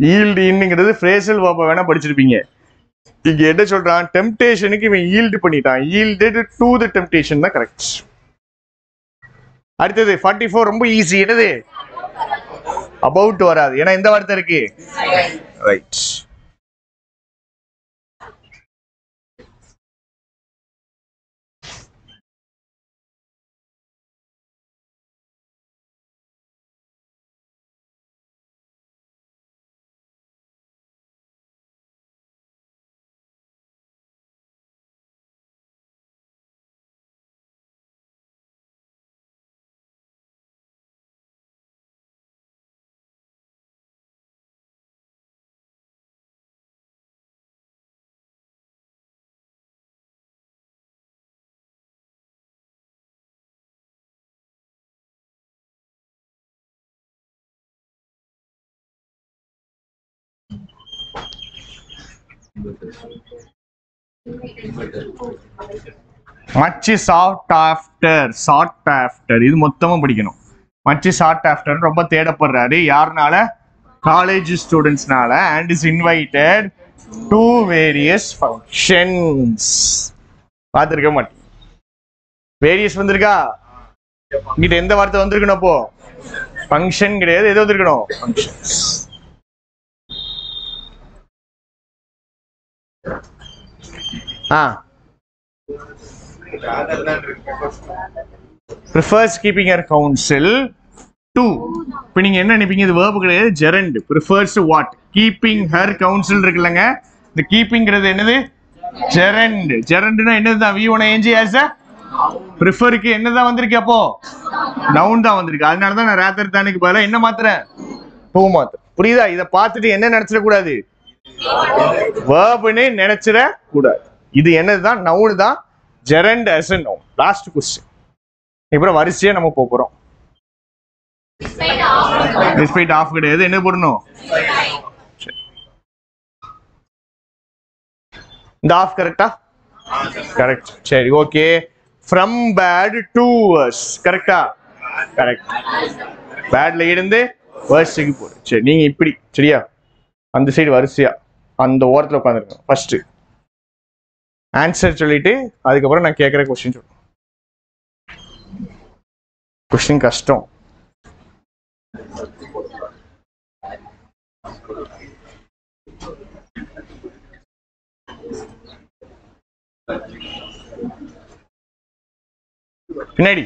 S1: yield inங்கிறது phrasal verb வேணா படிச்சிருப்பீங்க. இங்க என்ன சொல்றான்? டெம்ப்டேஷனுக்கு இவன் yield பண்ணிட்டான். yielded to the temptation தான் கரெக்ட். அடுத்தது 44 ரொம்ப ஈஸி. என்னது? about வராது. ஏன்னா இந்த வார்த்தை இருக்கு. Right. much sought after. sought after இது மொத்தமா படிக்கணும். much sought after ரொம்ப தேடப்படுறாரு. யாருனால? காலேஜ் ஸ்டூடெண்ட்ஸ்னால. and is invited to various functions. பார்த்துருக்க மாட்டேன். வேரியஸ் வந்திருக்கா? இங்கிட்ட எந்த வார்த்தை வந்திருக்கணும்? அப்போ ஃபங்க்ஷன் கிடையாது, எது வந்திருக்கணும்? Functions. prefers keeping her counsel to. இப்போ நீங்க என்ன நினைப்பீங்க? இது verb கிடையாது, gerund. prefers what? keeping her counsel இருக்குல்லங்க, இந்த keepingங்கிறது என்னது? gerund. gerundனா என்னதுதான்? v1ing as a preferக்கு என்னதான் வந்திருக்கு? அப்போ noun தான் வந்திருக்கு. அதனால தான் நான் rather thanக்கு பதிலா என்ன மாத்துறேன்? to மாத்துறேன். புரியுதா? இத பார்த்துட்டு என்ன நினைச்சிட கூடாது? verbனே நினைச்சிட கூடாது. இது என்னதுதான்? noun தான். gerund as a noun. Last question. இப்போ வரிசையா நம்ம போறோம். despite of கிடையாது, என்ன போடணும்? இந்த ஆஃப் கரெக்டா? கரெக்ட். சரி, okay. from bad to worse கரெக்டா? கரெக்ட். பேட்ல இருந்து worseக்கு போடு. சரி, நீங்க இப்படி சரியா அந்த சைடு வரிசையா அந்த ஓரத்துல உட்காந்துருக்கணும். ஃபர்ஸ்ட் ஆன்சர் சொல்லிட்டு அதுக்கப்புறம் நான் கேட்குற கொஸ்டின் சொல்லுவேன். கொஸ்டின் கஷ்டம். பின்னாடி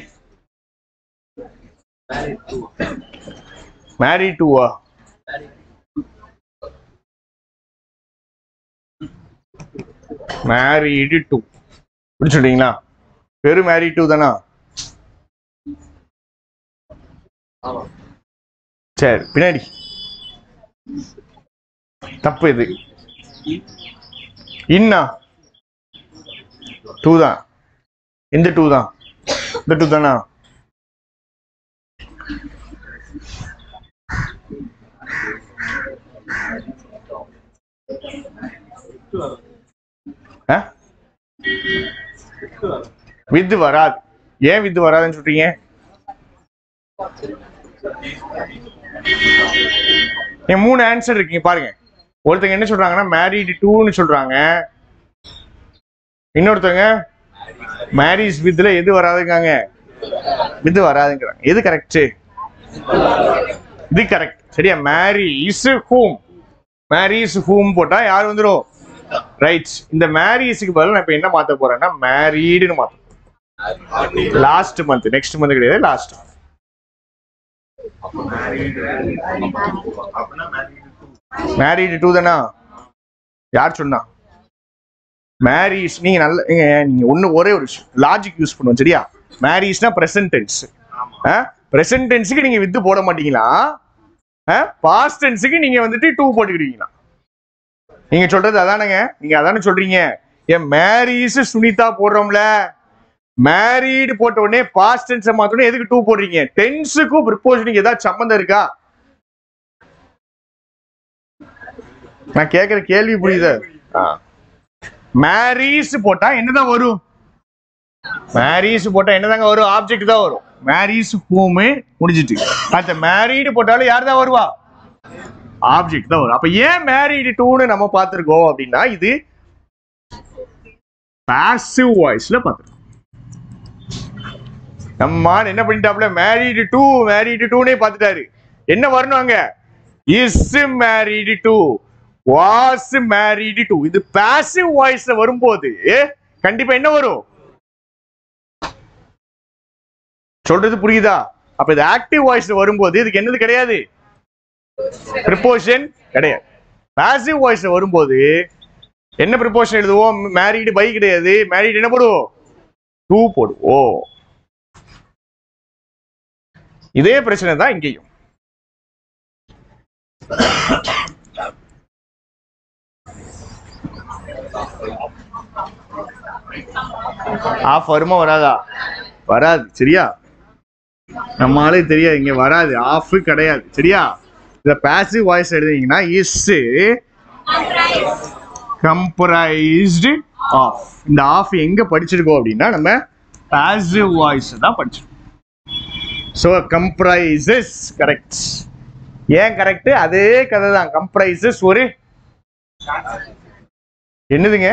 S1: மேரி டூவா? மேரிடு டூ இப்படி சொல்றீங்களா? பெரு மேரி டூ தானா? சரி, பின்னாடி தப்பு. இது இன்னா டூ தான். இந்த டூ தான். இந்த டூ தானா? வித்து வராது. ஏன் வித்து வராதுன்னு சொல்றீங்க? மூணு ஆன்சர் இருக்கீங்க பாருங்க. ஒருத்தங்க என்ன சொல்றாங்கன்னா மேரிடு டூன்னு சொல்றாங்க, இன்னொருத்தங்க மேரிஸ் வித்ல எது வராதுங்காங்க? வித் வராதுங்கிறாங்க. எது கரெக்ட்? இது கரெக்ட். சரியா? மேரிஸ் ஹூம். மேரிஸ் ஹூம் போட்டா யார் வந்துரும்? ரைட். இந்த மேரிஸ்க்கு பதிலா நான் இப்ப என்ன மாத்த போறேன்னா மேரீடுன்னு மாத்த. லாஸ்ட் மந்த், நெக்ஸ்ட் மந்த் கிடையாது, லாஸ்ட். மேரிடு டூ தானா? யார் சொன்னா? மேரிஸ். நீங்க நல்ல நீங்க ஒரே ஒரு லாஜிக் யூஸ் பண்ணுவோம். சரியா? மேரிஸ்னா பிரசன்ட் டென்ஸ். பிரசன்ட் டென்ஸுக்கு நீங்க வித்து போட மாட்டீங்களா? பாஸ்ட் டென்ஸுக்கு நீங்க வந்துட்டு டூ போட்டுக்கிட்டீங்களா? நீங்க சொல்றது அதானுங்க. நீங்க அதானே சொல்றீங்க. ஏன் மேரிஸ் சுனிதா போடுறோம்ல, மேரீடு போட்ட உடனே பாஸ்ட் டென்ஸை மாத்தணும். எதுக்கு டூ போடுறீங்க? டென்ஸுக்கும் ப்ரிப்போசிஷனுக்கு ஏதாவது சம்பந்தம் இருக்கா? நான் கேட்கிற கேள்வி புரியுது? மேரிஸ் போட்டா என்னதான் வரும்? மேரிஸ் போட்டா என்னதாங்க வரும்? ஆப்ஜெக்ட் தான் வரும். மேரிஸ் ஹூம் முடிஞ்சிட்டு. அந்த மேரீடு போட்டாலும் யார் தான் வருவா? ஆப்ஜெக்ட் தான் வரும். அப்ப ஏன் மேரீடு டூன்னு நம்ம பார்த்திருக்கோம் அப்படின்னா இது பாசிவ் வாய்ஸ்ல பார்த்திருக்கோம். நம்ம என்ன பண்ணிட்டாப்ல? மேரீடு டூனே பார்த்துட்டாரு. என்ன வரணும் அங்க? Is married to, was married to. இது பாசிவ் வாய்ஸ்ல வரும்போது கண்டிப்பா என்ன வரும்? சொல்றது புரியுதா? அப்ப இது ஆக்டிவ் வாய்ஸ்ல வரும்போது இதுக்கு என்னது கிடையாது? ப்ரிப்போசிஷன் கிடையாது. பாசிவ் வாய்ஸ்ல வரும்போது என்ன ப்ரிப்போசிஷன் எழுதுவோம்? மேரீடு பை கிடையாது. மேரீடு என்ன போடுவோம்? டூ போடுவோம். இதே பிரச்சனை தான் இங்கேயும். ஆஃப் வருமா வராதா? வராது. சரியா? நம்மளாலே தெரியாது, இங்க வராது. ஆஃப் கிடையாது. சரியா? இந்த பாசிவ் வாய்ஸ் எழுதுனீங்கன்னா இஸ் கம்பரைஸ்டு ஆஃப். இந்த ஆஃப் எங்க படிச்சிருக்கோம் அப்படின்னா நம்ம பாசிவ் வாய்ஸ் தான் படிச்சிருக்கோம். So comprises correct. ஏன் கரெக்ட்? அதே கதை தான். கம்ப்ரைசஸ் ஒரு என்னதுங்க?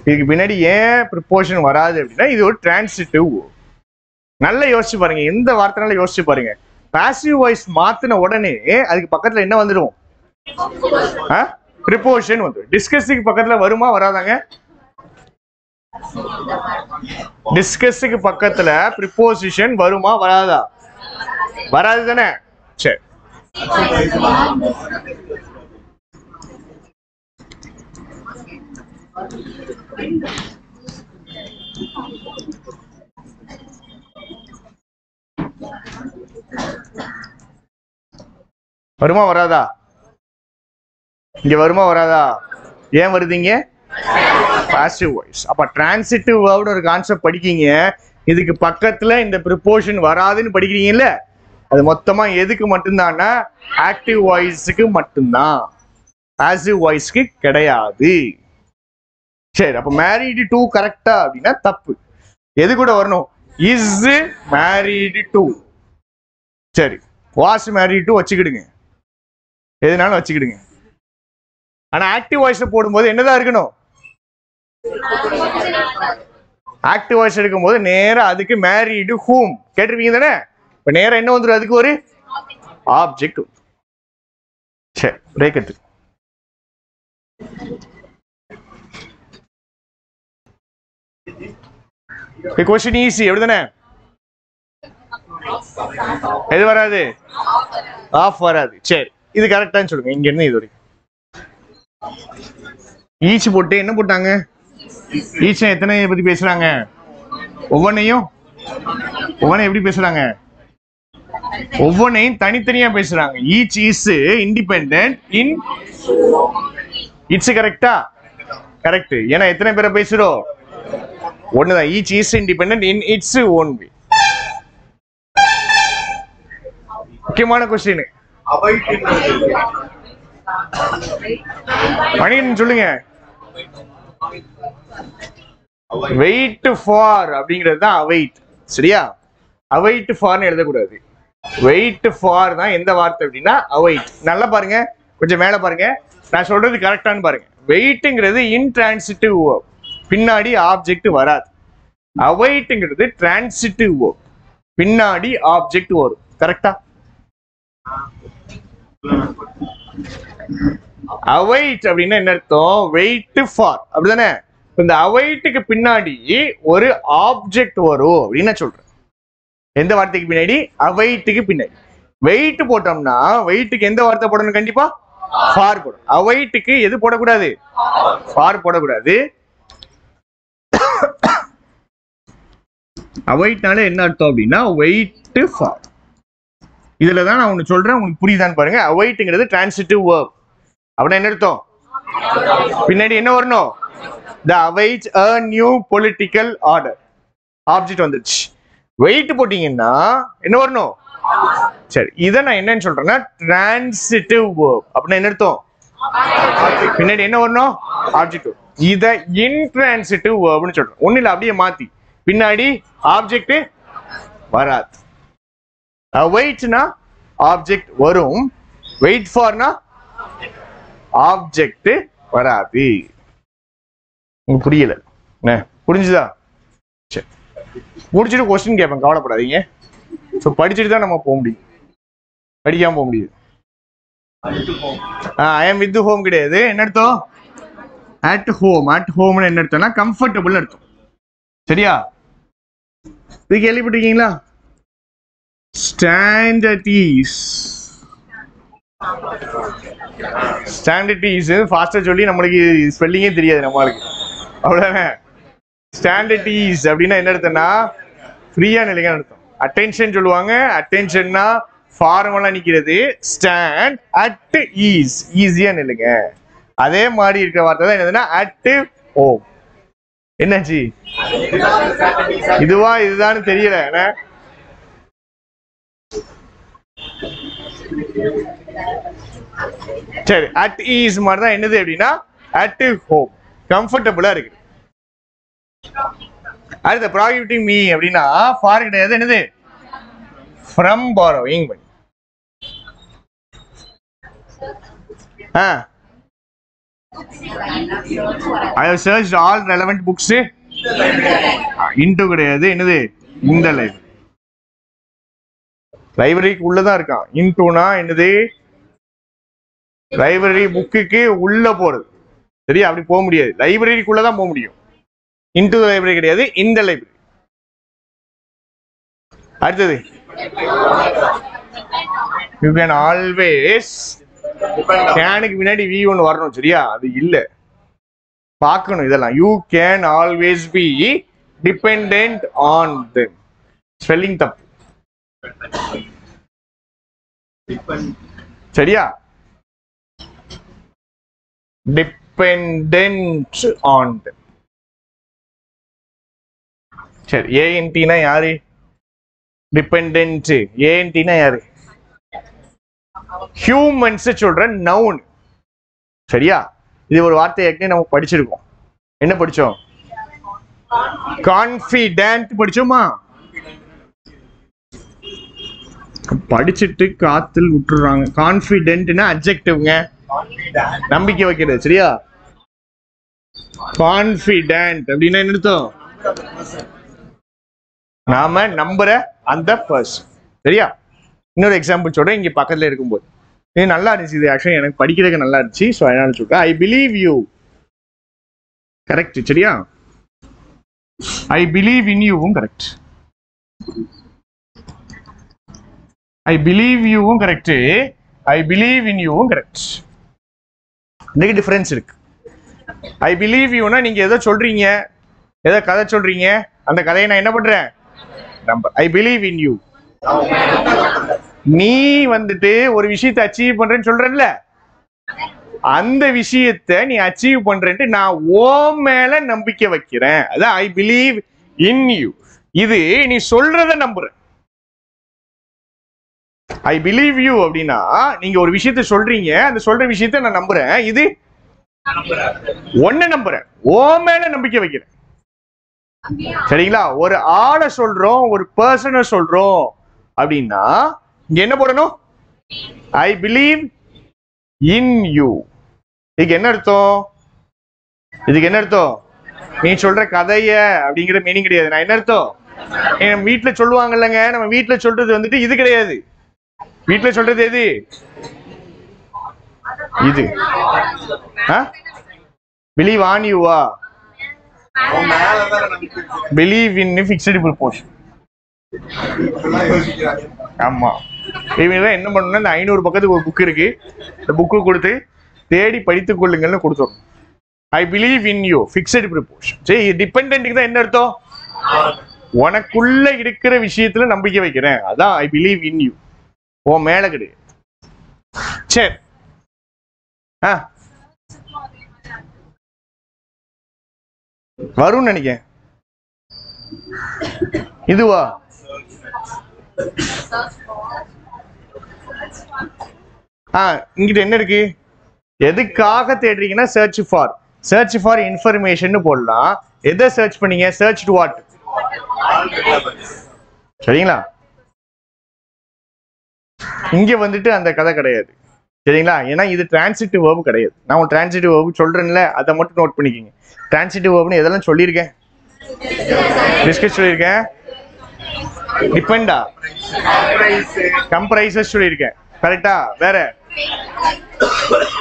S1: இதுக்கு பின்னாடி ஏன் ப்ரிப்போஷன் வராது அப்படின்னா இது ஒரு டிரான்சிட்டிவ். நல்லா யோசிச்சு பாருங்க, எந்த வார்த்தைனால யோசிச்சு பாருங்க. பாசிவ் வாய்ஸ் மாத்தின உடனே அதுக்கு பக்கத்துல என்ன வந்துடும்? ப்ரிப்போஷன் வந்துடும். டிஸ்கஸுக்கு பக்கத்துல வருமா வராதாங்க? டிஸ்கஸுக்கு பக்கத்துல ப்ரிப்போசிஷன் வருமா வராதா? வராது தானே? சரி, வருமா வராதா? இங்க வருமா வராதா? ஏன் வருதுங்க? Passive voice. அப்ப டிரான்சிட்டிவ் வேர்ப்னு ஒரு கான்செப்ட் படிக்கீங்க, இதுக்கு பக்கத்துல இந்த ப்ரிப்போஷன் வராதுன்னு படிக்கிறீங்கல்ல, அது மொத்தமா எதுக்கு மட்டும்தான்னா ஆக்டிவ் வாய்ஸ்க்கு மட்டும்தான், பாசிவ் வாய்ஸ்க்கு கிடையாது. சரி, அப்ப மேரிடு டு கரெக்டா அப்படின்னா தப்பு. எது கூட வரணும்? Is married to. சரி, வாஸ் மேரிடு டு வச்சுக்கிடுங்க, எதுனாலும் வச்சுக்கிடுங்க. ஆனா ஆக்டிவ் வாய்ஸ் போடும்போது என்னதான் இருக்கணும்? ஆக்டிவ் வாய்ஸ் எடுக்கும் போது நேரா அதுக்கு மேரிடு ஹூம் கேட்டிருப்பீங்க தானே? இப்ப நேரம் என்ன வந்துடும்? அதுக்கு ஒரு ஆப்ஜெக்ட். சரி, பிரேக் எடுத்து. கொஸ்டின் ஈஸி அப்படிதானே? எது வராது? ஆஃப் வராது. சரி, இது கரெக்டான்னு சொல்லுங்க. இங்க இருந்து இது வரைக்கும் ஈச் போட்டு என்ன போட்டாங்க? ஈச் எத்தனை பத்தி பேசுறாங்க? ஒவ்வொன்னையும் எப்படி பேசுறாங்க? ஒவ்வொன்னையும் தனித்தனியா பேசுறாங்க. Each is independent in it's. கரெக்டா? கரெக்ட். ஏன்னா எத்தனை பேரை பேசுறோம்? ஒண்ணுதான். Each is independent in its own way. முக்கியமான கொஸ்டின். மணிகன் சொல்லுங்க. வெயிட் ஃபார் அப்படிங்கிறது தான் அவைட். சரியா? அவைட் ஃபார்னு எழுதக்கூடாது. வெயிட் ஃபார் தான் எந்த வார்த்தை அப்படின்னா அவைட். நல்லா பாருங்க, கொஞ்சம் மேல பாருங்க, நான் சொல்றது கரெக்டானு பாருங்க. வெயிட்ங்கிறது இன்ட்ரான்சிட்டிவ் வேர்ப், பின்னாடி ஆப்ஜெக்ட் வராது. அவைட்ங்கிறது டிரான்சிட்டிவ் வேர்ப், பின்னாடி ஆப்ஜெக்ட் வரும். கரெக்டா? அவைட் அப்படின்னா என்ன அர்த்தம்? வெயிட் ஃபார் அப்படிதானே? இந்த அவைட்டுக்கு பின்னாடி ஒரு ஆப்ஜெக்ட் வரும் அப்படின்னு நான் சொல்றேன். எந்த வார்த்தைக்கு பின்னாடி? அவைட்டுக்கு பின்னாடி. வெயிட் போட்டோம்னா வெயிட்டுக்கு எந்த வார்த்தை போடணும்? கண்டிப்பா ஃபார் போடணும். அவைட்டுக்கு எது போடக்கூடாது? ஃபார் போடக்கூடாது. அவைட்னால என்ன அர்த்தம் அப்படின்னா வெயிட் ஃபார். இதுல தான் நான் ஒன்னு சொல்றேன், உங்களுக்கு புரியுதான்னு பாருங்க. அவைட்ங்கிறது டிரான்சிட்டிவ் வேர்ப். அப்படின்னா என்ன அர்த்தம்? பின்னாடி என்ன வரணும்? The awaits a new political order. Object வந்துச்சு. வெயிட் போட்டீங்கன்னா என்ன வரணும்? சரி, இதை நான் என்னன்னு சொல்றேன்னா டிரான்சிட்டிவ் வேர்ப். அப்படின்னா என்ன அர்த்தம்? பின்னாடி என்ன வரணும்? ஆப்ஜெக்ட். இதை இன்ட்ரான்சிட்டிவ் வேர்ப்னு சொல்றேன். ஒண்ணு இல்ல, அப்படியே மாத்தி பின்னாடி ஆப்ஜெக்ட் வராது. அவைட்னா ஆப்ஜெக்ட் வரும், வெயிட் ஃபார்னா ஆப்ஜெக்ட் வராது. உங்களுக்கு புரியல? புரிஞ்சுதா? சரி, முடிச்சுட்டு கொஸ்டின் கேட்பேன், கவலைப்படாதீங்க. ஸோ படிச்சுட்டு தான் நம்ம போக முடியும், படிக்காம போக முடியுது. ஐ எம் வித் ஹோம் கிடையாது. என்ன அர்த்தம்? At home. அட் ஹோம்னு என்ன அர்த்தம்னா கம்ஃபர்டபுள் அர்த்தம். சரியா? இது கேள்விப்பட்டிருக்கீங்களா? Stand at is. Stand at is ஃபாஸ்டா சொல்லி நம்மளுக்கு ஸ்பெல்லிங்கே தெரியாது நம்மளுக்கு, அவ்வளவுதானே? ஸ்டாண்ட் அட் ஈஸ் அப்படின்னா என்ன அர்த்தம்னா ஃப்ரீயா நிலைங்க அர்த்தம். அட்டென்ஷன் சொல்லுவாங்க. அட்டென்ஷன்னா ஃபார்மலா நிக்கிறது. ஸ்டாண்ட் அட் ஈஸ், ஈஸியா நில்லுங்க. அதே மாதிரி இருக்கிற வார்த்தை தான் என்னதுன்னா அட் ஹோம். என்னாச்சு? இதுவா இதுதான் தெரியல. சரி, அட் ஈஸ் மாதிரி தான் என்னது அப்படின்னா அட் ஹோம், கம்ஃபர்டபுளா இருக்கு. அடுத்த ப்ராகிபிட்டிங் மீ அப்படின்னா ஃபார் கிடையாது, என்னது? From borrowing money. I have searched all relevant books into கிடையாது, என்னது இந்த லைப்ரரி. லைப்ரரிக்கு உள்ளதான் இருக்கான். இன்டுனா என்னது, லைப்ரரி புக்குக்கு உள்ள போறது. சரியா, அப்படி போக முடியாது, லைப்ரரிக்குள்ளதான் போக முடியும். இன்டு லைப்ரரி கிடையாது, இந்த லைப்ரரி. அடுத்தது, you can always, கேனுக்கு முன்னாடி வி ஒன்று வரணும். சரியா, அது இல்லை, பார்க்கணும் இதெல்லாம். You can always be dependent on them. Spelling தப்பு. சரியா, டிபெண்டன்ட் ஆன் தெம். சரி, ஏஎன்டினா யாரு? டிபெண்டன்ட். ஏஎன்டினா யாரு? ஹியூமன்ஸ் சொல்ற நவுன். சரியா, இது ஒரு வார்த்தை ஏற்கனவே நம்ம படிச்சிருக்கோம். என்ன படிச்சோம்? கான்ஃபிடென்ட் படிச்சோமா? படிச்சுட்டு காத்தில் விட்டுறாங்க. கான்ஃபிடென்ட்னா அட்ஜெக்டிவ்ங்க, நம்பிக்கை வைக்கிறது. சரியா, கான்ஃபிடென்ட் அப்படின்னா என்ன அர்த்தம்? நாம நம்புற அந்த பர்சன். சரியா, இன்னொரு எக்ஸாம்பிள் சொல்றேன். இங்க பக்கத்துல இருக்கும்போது இது நல்லா இருந்துச்சு. இது ஆக்சுவலி எனக்கு படிக்கிறதுக்கு நல்லா இருந்துச்சு, ஸோ அதனால சொல்றேன். I believe you. கரெக்ட். சரியா, ஐ பிலீவ் இன் யூவும் கரெக்ட். ஐ பிலீவ் யூவும் கரெக்ட், ஐ பிலீவ் இன் யூவும் கரெக்ட். இதுக்கு டிஃபரன்ஸ் இருக்கு. ஐ பிலீவ் யூனா நீங்க ஏதோ சொல்றீங்க, ஏதோ கதை சொல்றீங்க, அந்த கதையை நான் என்ன பண்றேன்? Number. I believe in you, நீ வந்துட்டு ஒரு விஷயத்தை அச்சீவ் பண்றேன்னு சொல்றேன்ல, அந்த விஷயத்தை நீ அச்சீவ் பண்றேன்ட்டு நான் ஓ மேல நம்பிக்கை வைக்கிறேன். அதான் ஐ பிலீவ் இன் யூ. இது நீ சொல்றத நம்புற. ஐ பிலீவ் யூ அப்படின்னா நீங்க ஒரு விஷயத்த சொல்றீங்க, அந்த சொல்ற விஷயத்த நான் நம்புறேன். இது ஒன்ன நம்புறேன், ஓ மேல நம்பிக்கை வைக்கிறேன். சரிங்களா, ஒரு ஆளை சொல்றோம், ஒரு பர்சனை சொல்றோம் அப்படின்னா இங்க என்ன போடணும்? ஐ பிலீவ் இன் யூ. இதுக்கு என்ன அர்த்தம்? இதுக்கு என்ன அர்த்தம்? நீ சொல்ற கதைய அப்படிங்கிற மீனிங் கிடையாது. நான் என்ன அர்த்தம்? நம்ம வீட்டுல சொல்லுவாங்கல்லங்க, நம்ம வீட்டுல சொல்றது வந்துட்டு இது கிடையாது. வீட்டுல சொல்றது எது? இது. பிலீவ் ஆன் யூவா? Believe in fixed proportion. ஆமா, இவங்க என்ன பண்ணணும்னா இந்த 500 பக்கத்துக்கு ஒரு புக் இருக்கு, இந்த புக்கு கொடுத்து தேடி படித்துக் கொள்ளுங்கள்னு கொடுத்தோம். ஐ believe in you fixed proportion. சரி, டிபெண்டன்ட்க்கு தான் என்ன அர்த்தம்? உனக்குள்ள இருக்கிற விஷயத்துல நம்பிக்கை வைக்கிறேன். அதான் ஐ பிலீவ் இன் யூ. ஓ மேல கிடையாது. சரி, வரும்னு நினைக்கிறேன். இதுவா? இங்கிட்ட என்ன இருக்கு? எதுக்காக தேடுறீங்கன்னா சர்ச் ஃபார் இன்ஃபர்மேஷன் போடலாம். எதை சர்ச் பண்ணீங்க? Search to what? சரிங்களா, இங்க வந்துட்டு அந்த கதை கிடையாது. சரிங்களா, ஏன்னா இது டிரான்சிட்டிவ் வேர்ப் கிடையாது. நான் ஒரு டிரான்சிட்டிவ் வேர்ப் சொல்றேன்ல, அதை மட்டும் நோட் பண்ணிக்கோங்க. டிரான்சிட்டிவ் வேர்ப்னு எதெல்லாம் சொல்லியிருக்கேன்? டிஸ்கஸ் சொல்லியிருக்கேன். டிபெண்டா, கம்ப்ரைசஸ் சொல்லியிருக்கேன். கரெக்டா? வேற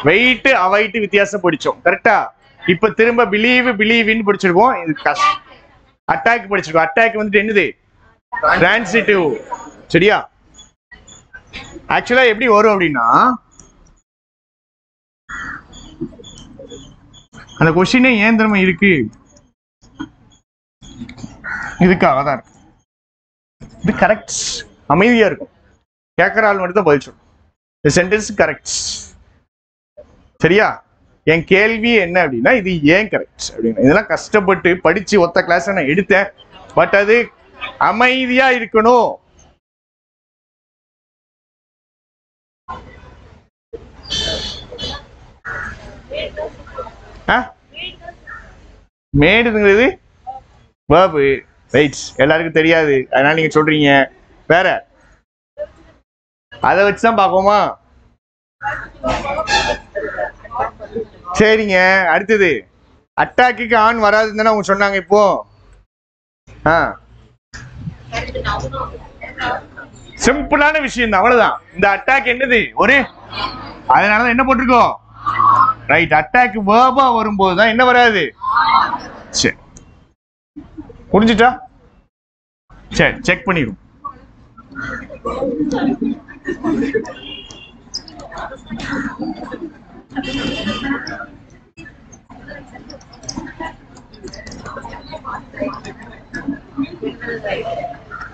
S1: வெயிட் அவைட் வித்தியாசம் படிச்சோம். கரெக்டா? இப்ப திரும்ப பிலீவ் இன் படிச்சிருக்கோம். இது அட்டாக் படிச்சிருக்கோம். அட்டாக் வந்துட்டு என்னது? டிரான்சிட்டிவ். சரியா, ஆக்சுவலா எப்படி வரும் அப்படின்னா அந்த கொஸ்டினே ஏன் திறமை இருக்கு, இதுக்காக தான் இருக்கு. இது கரெக்ட், அமைதியா இருக்கும், கேட்கற ஆள் மட்டும் தான் பதில் சொல்லும். இந்த சென்டென்ஸ் கரெக்ட். சரியா, என் கேள்வி என்ன அப்படின்னா இது ஏன் கரெக்ட் அப்படின்னா, இதெல்லாம் கஷ்டப்பட்டு படிச்சு ஒத்த கிளாஸ் நான் எடுத்தேன். பட் அது அமைதியா இருக்கணும். மேடுங்கிறது வேர்பு. ரைட், எல்லாருக்கும் தெரியாது, அதனால நீங்க சொல்றீங்க. வேற அதை வச்சுதான் பார்ப்போமா? சரிங்க, அடுத்தது அட்டாக்கு ஆன் வராதுன்னு தானே அவங்க சொன்னாங்க. இப்போ சிம்பிளான விஷயம் தான், அவ்வளவுதான். இந்த அட்டாக் என்னது ஒரு, அதனாலதான் என்ன போட்டிருக்கோம், ரைட். அட்டாக் வேர்பா வரும்போது தான் என்ன வராது. சரி, புரிஞ்சுட்டா? சரி, செக் பண்ணிடும்.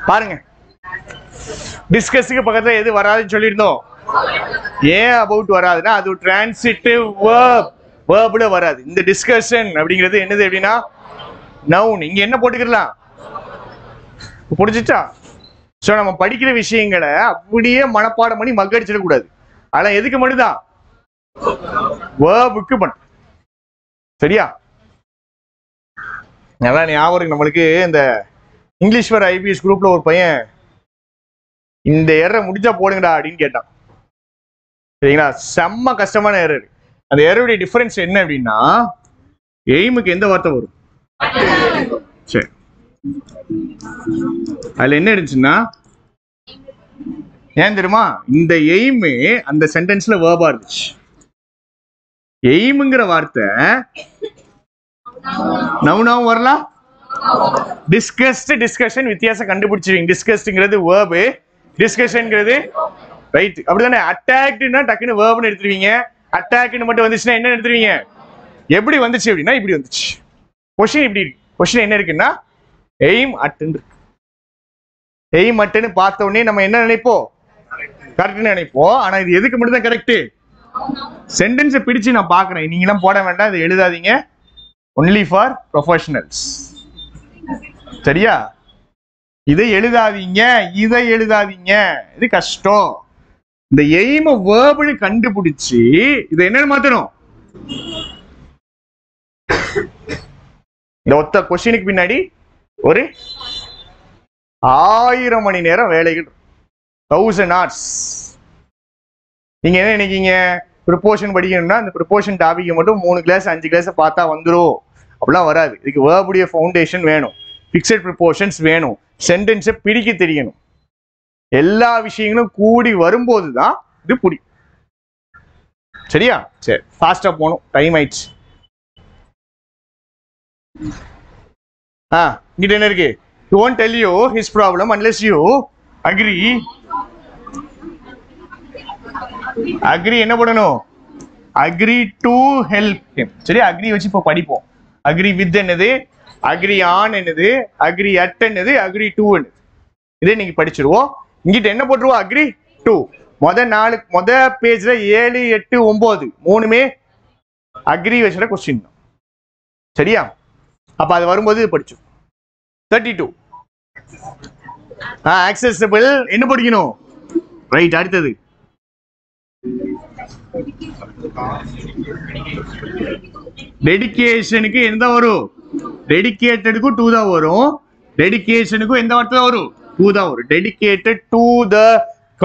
S1: பாருங்க, டிஸ்கஸ்க்கு பக்கத்துல எது வராதுன்னு சொல்லியிருந்தோம். ஏன் அபவுட் வராதுன்னா அது டிரான்சிட்டிவ் வேர்ப், வேர்ப்ல வராது. இந்த டிஸ்கஷன் அப்படிங்கிறது என்னது அப்படின்னா நவுன். இங்க என்ன போட்டுக்கலாம், புரிஞ்சுச்சா? சோ நம்ம படிக்கிற விஷயங்களை அப்படியே மனப்பாடம் பண்ணி மக்கடிச்சிடக்கூடாது. அதெல்லாம் எதுக்கு மட்டும்தான், வேர்புக்கு மட்டும். சரியா? நல்லா ஞாபகம். நம்மளுக்கு இந்த இங்கிலீஷ் ஃபார் ஐபிஎஸ் குரூப்ல ஒரு பையன் இந்த எரரை முடிஞ்சா போடுங்கடா அப்படின்னு கேட்டான். சரிங்களா? செம்ம கஷ்டமான எரர். அந்த எரருடைய டிஃபரன்ஸ் என்ன அப்படின்னா, எய்முக்கு எந்த வார்த்தை வரும்? சரி, அதுல என்ன இருந்துச்சுன்னா, ஏன் தெரியுமா, இந்த எய்மு அந்த சென்டென்ஸ்ல வேர்பா இருந்துச்சு. எய்முங்கிற வார்த்தை நவுனாவும் வரலாம். டிஸ்கஸ்ட், டிஸ்கஷன் வித்தியாசம் கண்டுபிடிச்சிருவீங்க. டிஸ்கஸ்ட்ங்கிறது வேர்பு, டிஸ்கஷன்ங்கிறது ரைட். அப்படிதானே? அட்டாக்ட்னா டக்குன்னு வேர்ப்னு எடுத்துருவீங்க. அட்டாக்னு மட்டும் வந்துச்சுன்னா என்ன எடுத்துருவீங்க? எப்படி வந்துச்சு அப்படின்னா இப்படி வந்துச்சு. கொஸ்டின் இப்படி இருக்கு. கொஸ்டின் என்ன இருக்குன்னா எய்ம் அட்னு இருக்கு. எய்ம் அட்னு பார்த்த உடனே நம்ம என்ன நினைப்போம்? கரெக்ட்னு நினைப்போம். ஆனா இது எதுக்கு மட்டும் தான் கரெக்ட்? சென்டென்ஸை பிடிச்சு நான் பார்க்கறேன். நீங்க எல்லாம் போட வேண்டாம், இதை எழுதாதீங்க. Only for professionals. சரியா? இதை எழுதாதீங்க, இதை எழுதாதீங்க, இது கஷ்டம். இந்த எய்ம வேர்ப்னு கண்டுபிடிச்சு இதை என்னன்னு மாத்தணும். இந்த ஒத்த கொஸ்டினுக்கு பின்னாடி ஒரு 1000 மணி நேரம் வேலைகள், 1000 hours. நீங்க என்ன நினைக்கீங்க, ப்ரிப்போஷன் படிக்கணும்னா இந்த ப்ரிப்போஷன் டாபிக் மட்டும் 3 கிளாஸ் 5 கிளாஸ் பார்த்தா வந்துடும்? அப்படிலாம் வராது. இதுக்கு வேர்புடைய ஃபவுண்டேஷன் வேணும், ஃபிக்ஸட் ப்ரிப்போஷன்ஸ் வேணும், சென்டென்ஸை பிடிக்க தெரியணும். எல்லா விஷயங்களும் கூடி வரும்போது தான் இது புரியும். சரியா? சரி, ஃபாஸ்டா போகணும், டைம் ஆயிடுச்சு. இங்கிட்ட என்ன இருக்கு? He won't tell you his problem unless you agree. Agree என்ன பண்ணணும்? Agree to help him. சரி, agree வச்சு இப்போ படிப்போம். Agree with என்னது, agree on என்னது, agree at என்னது, agree to என்னது, இதே நீங்க படிச்சிருவோம். இங்கிட்ட என்ன போட்டுருவோம்? agree to. முத பேஜ்ல 7, 8, 9 மூணுமே agree வச்சுற கொஸ்டின் தான். சரியா? அப்ப அது வரும்போது படிச்சோம். 32 accessible என்ன படிக்கணும்? ரைட். அடுத்தது டெடிகேஷனுக்கு எந்த வரும்? டெடிகேட்டடுக்கும் டூ தான் வரும். டெடிகேஷனுக்கும் எந்த வார்த்தை வரும்? டூ தான் வரும். Dedicated to the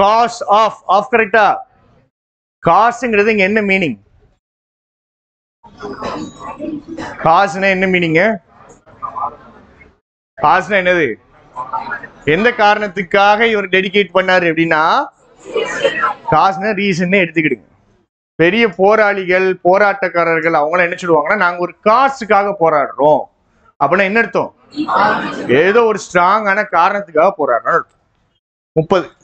S1: cause of. Of கரெக்டா? காசுங்கிறது இங்க என்ன மீனிங்? காசுனா என்ன மீனிங்? காசுனா என்னது? எந்த காரணத்துக்காக இவர் டெடிகேட் பண்ணாரு அப்படின்னா காசுனா ரீசன் எடுத்துக்கிடுங்க. பெரிய போராளிகள், போராட்டக்காரர்கள் அவங்களாம் என்ன சொல்லுவாங்கன்னா நாங்க ஒரு காசுக்காக போராடுறோம் அப்படின்னா என்ன அர்த்தம்? ஏதோ ஒரு ஸ்ட்ராங்கான காரணத்துக்காக போராடுறோம். 30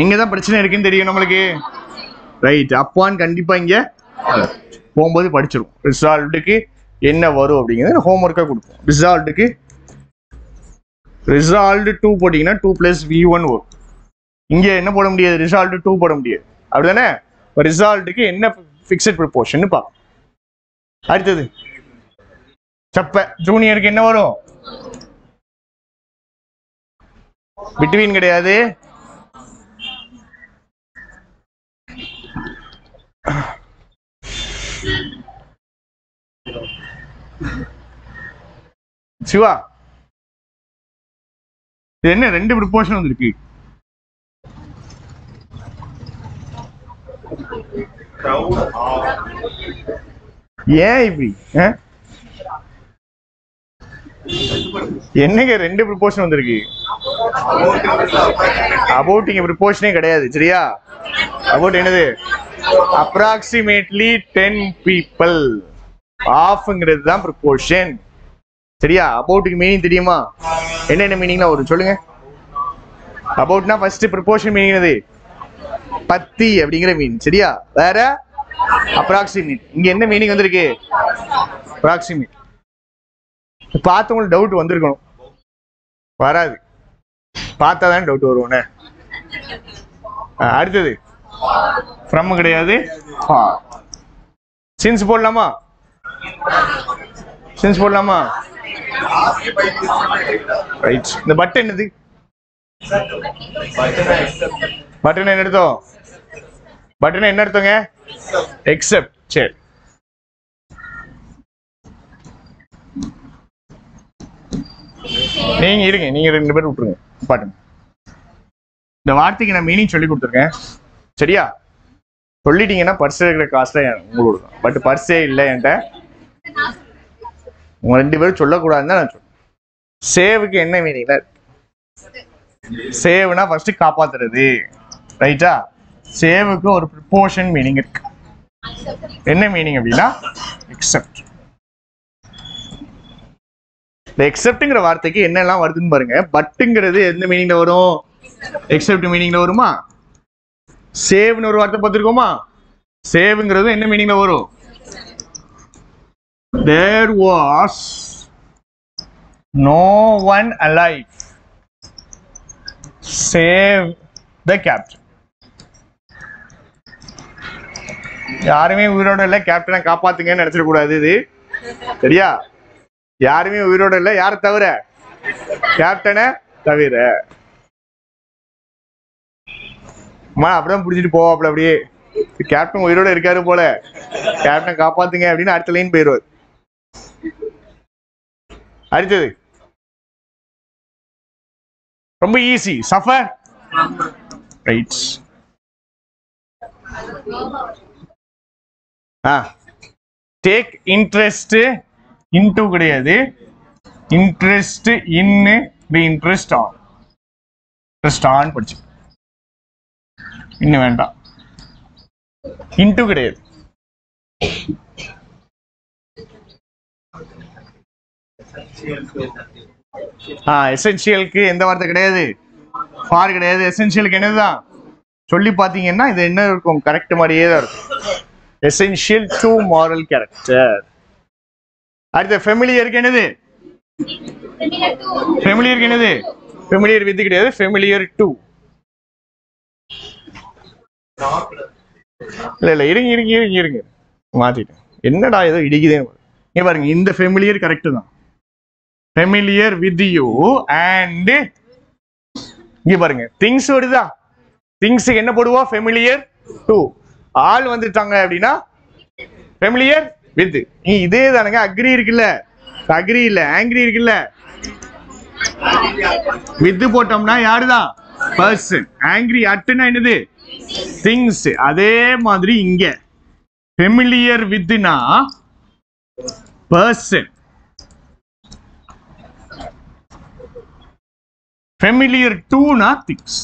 S1: இங்கதான் பிரச்சனை இருக்குன்னு தெரியும் நம்மளுக்கு. ரைட். அப்பான்னு கண்டிப்பா இங்க போகும்போது படிச்சிடும். ரிசால்ட்டுக்கு என்ன வரும் அப்படிங்கிறது ஹோம்ஒர்க்கா கொடுப்போம். ரிசால்ட்டுக்கு ரிசால்ட் 2 போட்டீங்கன்னா 2 + v1 வரும். இங்க என்ன போட முடியாது? ரிசால்ட் 2 போட முடியாது. அப்படிதானே? ரிசால்ட்டுக்கு என்ன ஃபிக்ஸட் ப்ரொபோர்ஷன் பார்ப்போம். அடுத்தது சப்ப ஜூனியருக்கு என்ன வரும்? பிட்வீன் கிடையாது. சிவா இது என்ன ரெண்டு ப்ரிப்போஷன் வந்திருக்கு? ஏன் இப்படி என்னங்க ரெண்டு ப்ரிப்போஷன் வந்திருக்கு? அபவுட் இங்க ப்ரிப்போஷனே கிடையாது. சரியா? அபவுட் என்னது? approximately 10 people. ஆஃப்ங்கிறது தான் ப்ரிப்போஷன். சரியா? அபவுட்டுக்கு மீனிங் தெரியுமா? என்னென்ன மீனிங்னா ஒரு சொல்லுங்க. அபவுட்னா ஃபர்ஸ்ட் ப்ரிப்போஷன் மீனிங் என்னது? பத்தி அப்படிங்கிற மீனிங். சரியா? வேற அப்ராக்சிமேட். இங்க என்ன மீனிங் வந்திருக்கு? அப்ராக்சிமேட். பார்த்தவங்களுக்கு டவுட் வந்திருக்கணும். வராது. பார்த்தா தான் டவுட் வருவோண்ணே. அடுத்தது ஃப்ரம் கிடையாது. சின்ஸ் போடலாமா? சின்ஸ் போடலாமா? ரைட். இந்த பட்டன் என்னது? பட்டன் என்ன அர்த்தம்? பட்டன் என்ன அர்த்தங்க? எக்ஸெப்ட். சரி, நீங்க இருங்க, நீங்க ரெண்டு பேரும் விட்டுருங்க. பாட்டுங்க. இந்த வார்த்தைக்கு நான் மீனிங் சொல்லி கொடுத்துருக்கேன். சரியா? சொல்லிட்டீங்கன்னா பர்ஸ் இருக்கிற காசுல உங்களுக்கு கொடுக்கும். பட் பர்ஸே இல்லை என்கிட்ட. உங்க ரெண்டு பேரும் சொல்லக்கூடாதுன்னு தான் நான் சொல்றேன். சேவுக்கு என்ன மீனிங்ல? சேவ்னா ஃபர்ஸ்ட் காப்பாத்துறது. ரைட்டா? சேவுக்கு ஒரு ப்ரிப்போஷன் மீனிங் இருக்கு. என்ன மீனிங் அப்படின்னா எக்ஸெப்ட். இந்த எக்ஸெப்ட்ங்கிற வார்த்தைக்கு என்னெல்லாம் வருதுன்னு பாருங்க. பட்டுங்கிறது எந்த மீனிங்ல வரும்? எக்ஸெப்ட் மீனிங்ல வருமா? சேவ்னு ஒரு வார்த்தை பார்த்துருக்கோமா? சேவ்ங்கிறது என்ன மீனிங்ல வரும்? There was no one alive save the captain. யாருமே உயிரோட இல்லை, கேப்டனை காப்பாத்துங்கன்னு நினைச்சிடக்கூடாது. இது சரியா? யாருமே உயிரோட இல்லை, யாரை தவிர? கேப்டனை தவிர. அப்படிதான் புடிச்சிட்டு போவாப்ல. அப்படியே கேப்டன் உயிரோட இருக்காரு போல, கேப்டனை காப்பாத்துங்க அப்படின்னு அடுத்த லைன் போயிடுவார். அடுத்தது ரொம்ப easy. Suffer. Right. Take interest. Into கிடையாது. இன்ட்ரெஸ்ட் இன்னு be interest on. Interest on படிச்சு இன்னும் வேண்டாம். இன்டு கிடையாது. எசென்சியலுக்கு எந்த வார்த்தை கிடையாது? ஃபார் கிடையாது. எசென்சியலுக்கு என்னதுதான்? சொல்லி பாத்தீங்கன்னா இது என்ன இருக்கும்? கரெக்ட் மாதிரியே தான் இருக்கும். Essential to moral character. அடுத்த ஃபெமிலியருக்கு என்னது? ஃபெமிலியருக்கு என்னது? ஃபெமிலியர் வித் கிடையாது. Familiar to. இல்ல இல்ல, இருங்க இருங்க இருங்க இருங்க, மாத்திட்டேன். என்னடா ஏதோ இடிக்குதே. இங்க பாருங்க, இந்த ஃபெமிலியர் கரெக்ட் தான். ஃபெமிலியர் வித் யூ அண்ட் இங்க பாருங்க திங்ஸ் வருதா? திங்ஸுக்கு என்ன போடுவா? Familiar to. ஆள் வந்துட்டாங்க அப்படின்னா ஃபெமிலியர் வித். இதே தானுங்க. அக்ரி இருக்குல்ல, அக்ரி இல்ல ஆங்கிரி இருக்குல்ல, வித் போட்டோம்னா யாருதான்? பர்சன். ஆங்கிரி அட்டுனா என்னது? திங்ஸ். அதே மாதிரி இங்க ஃபெமிலியர் வித்னா பர்சன், ஃபெமிலியர் டுனா திங்ஸ்.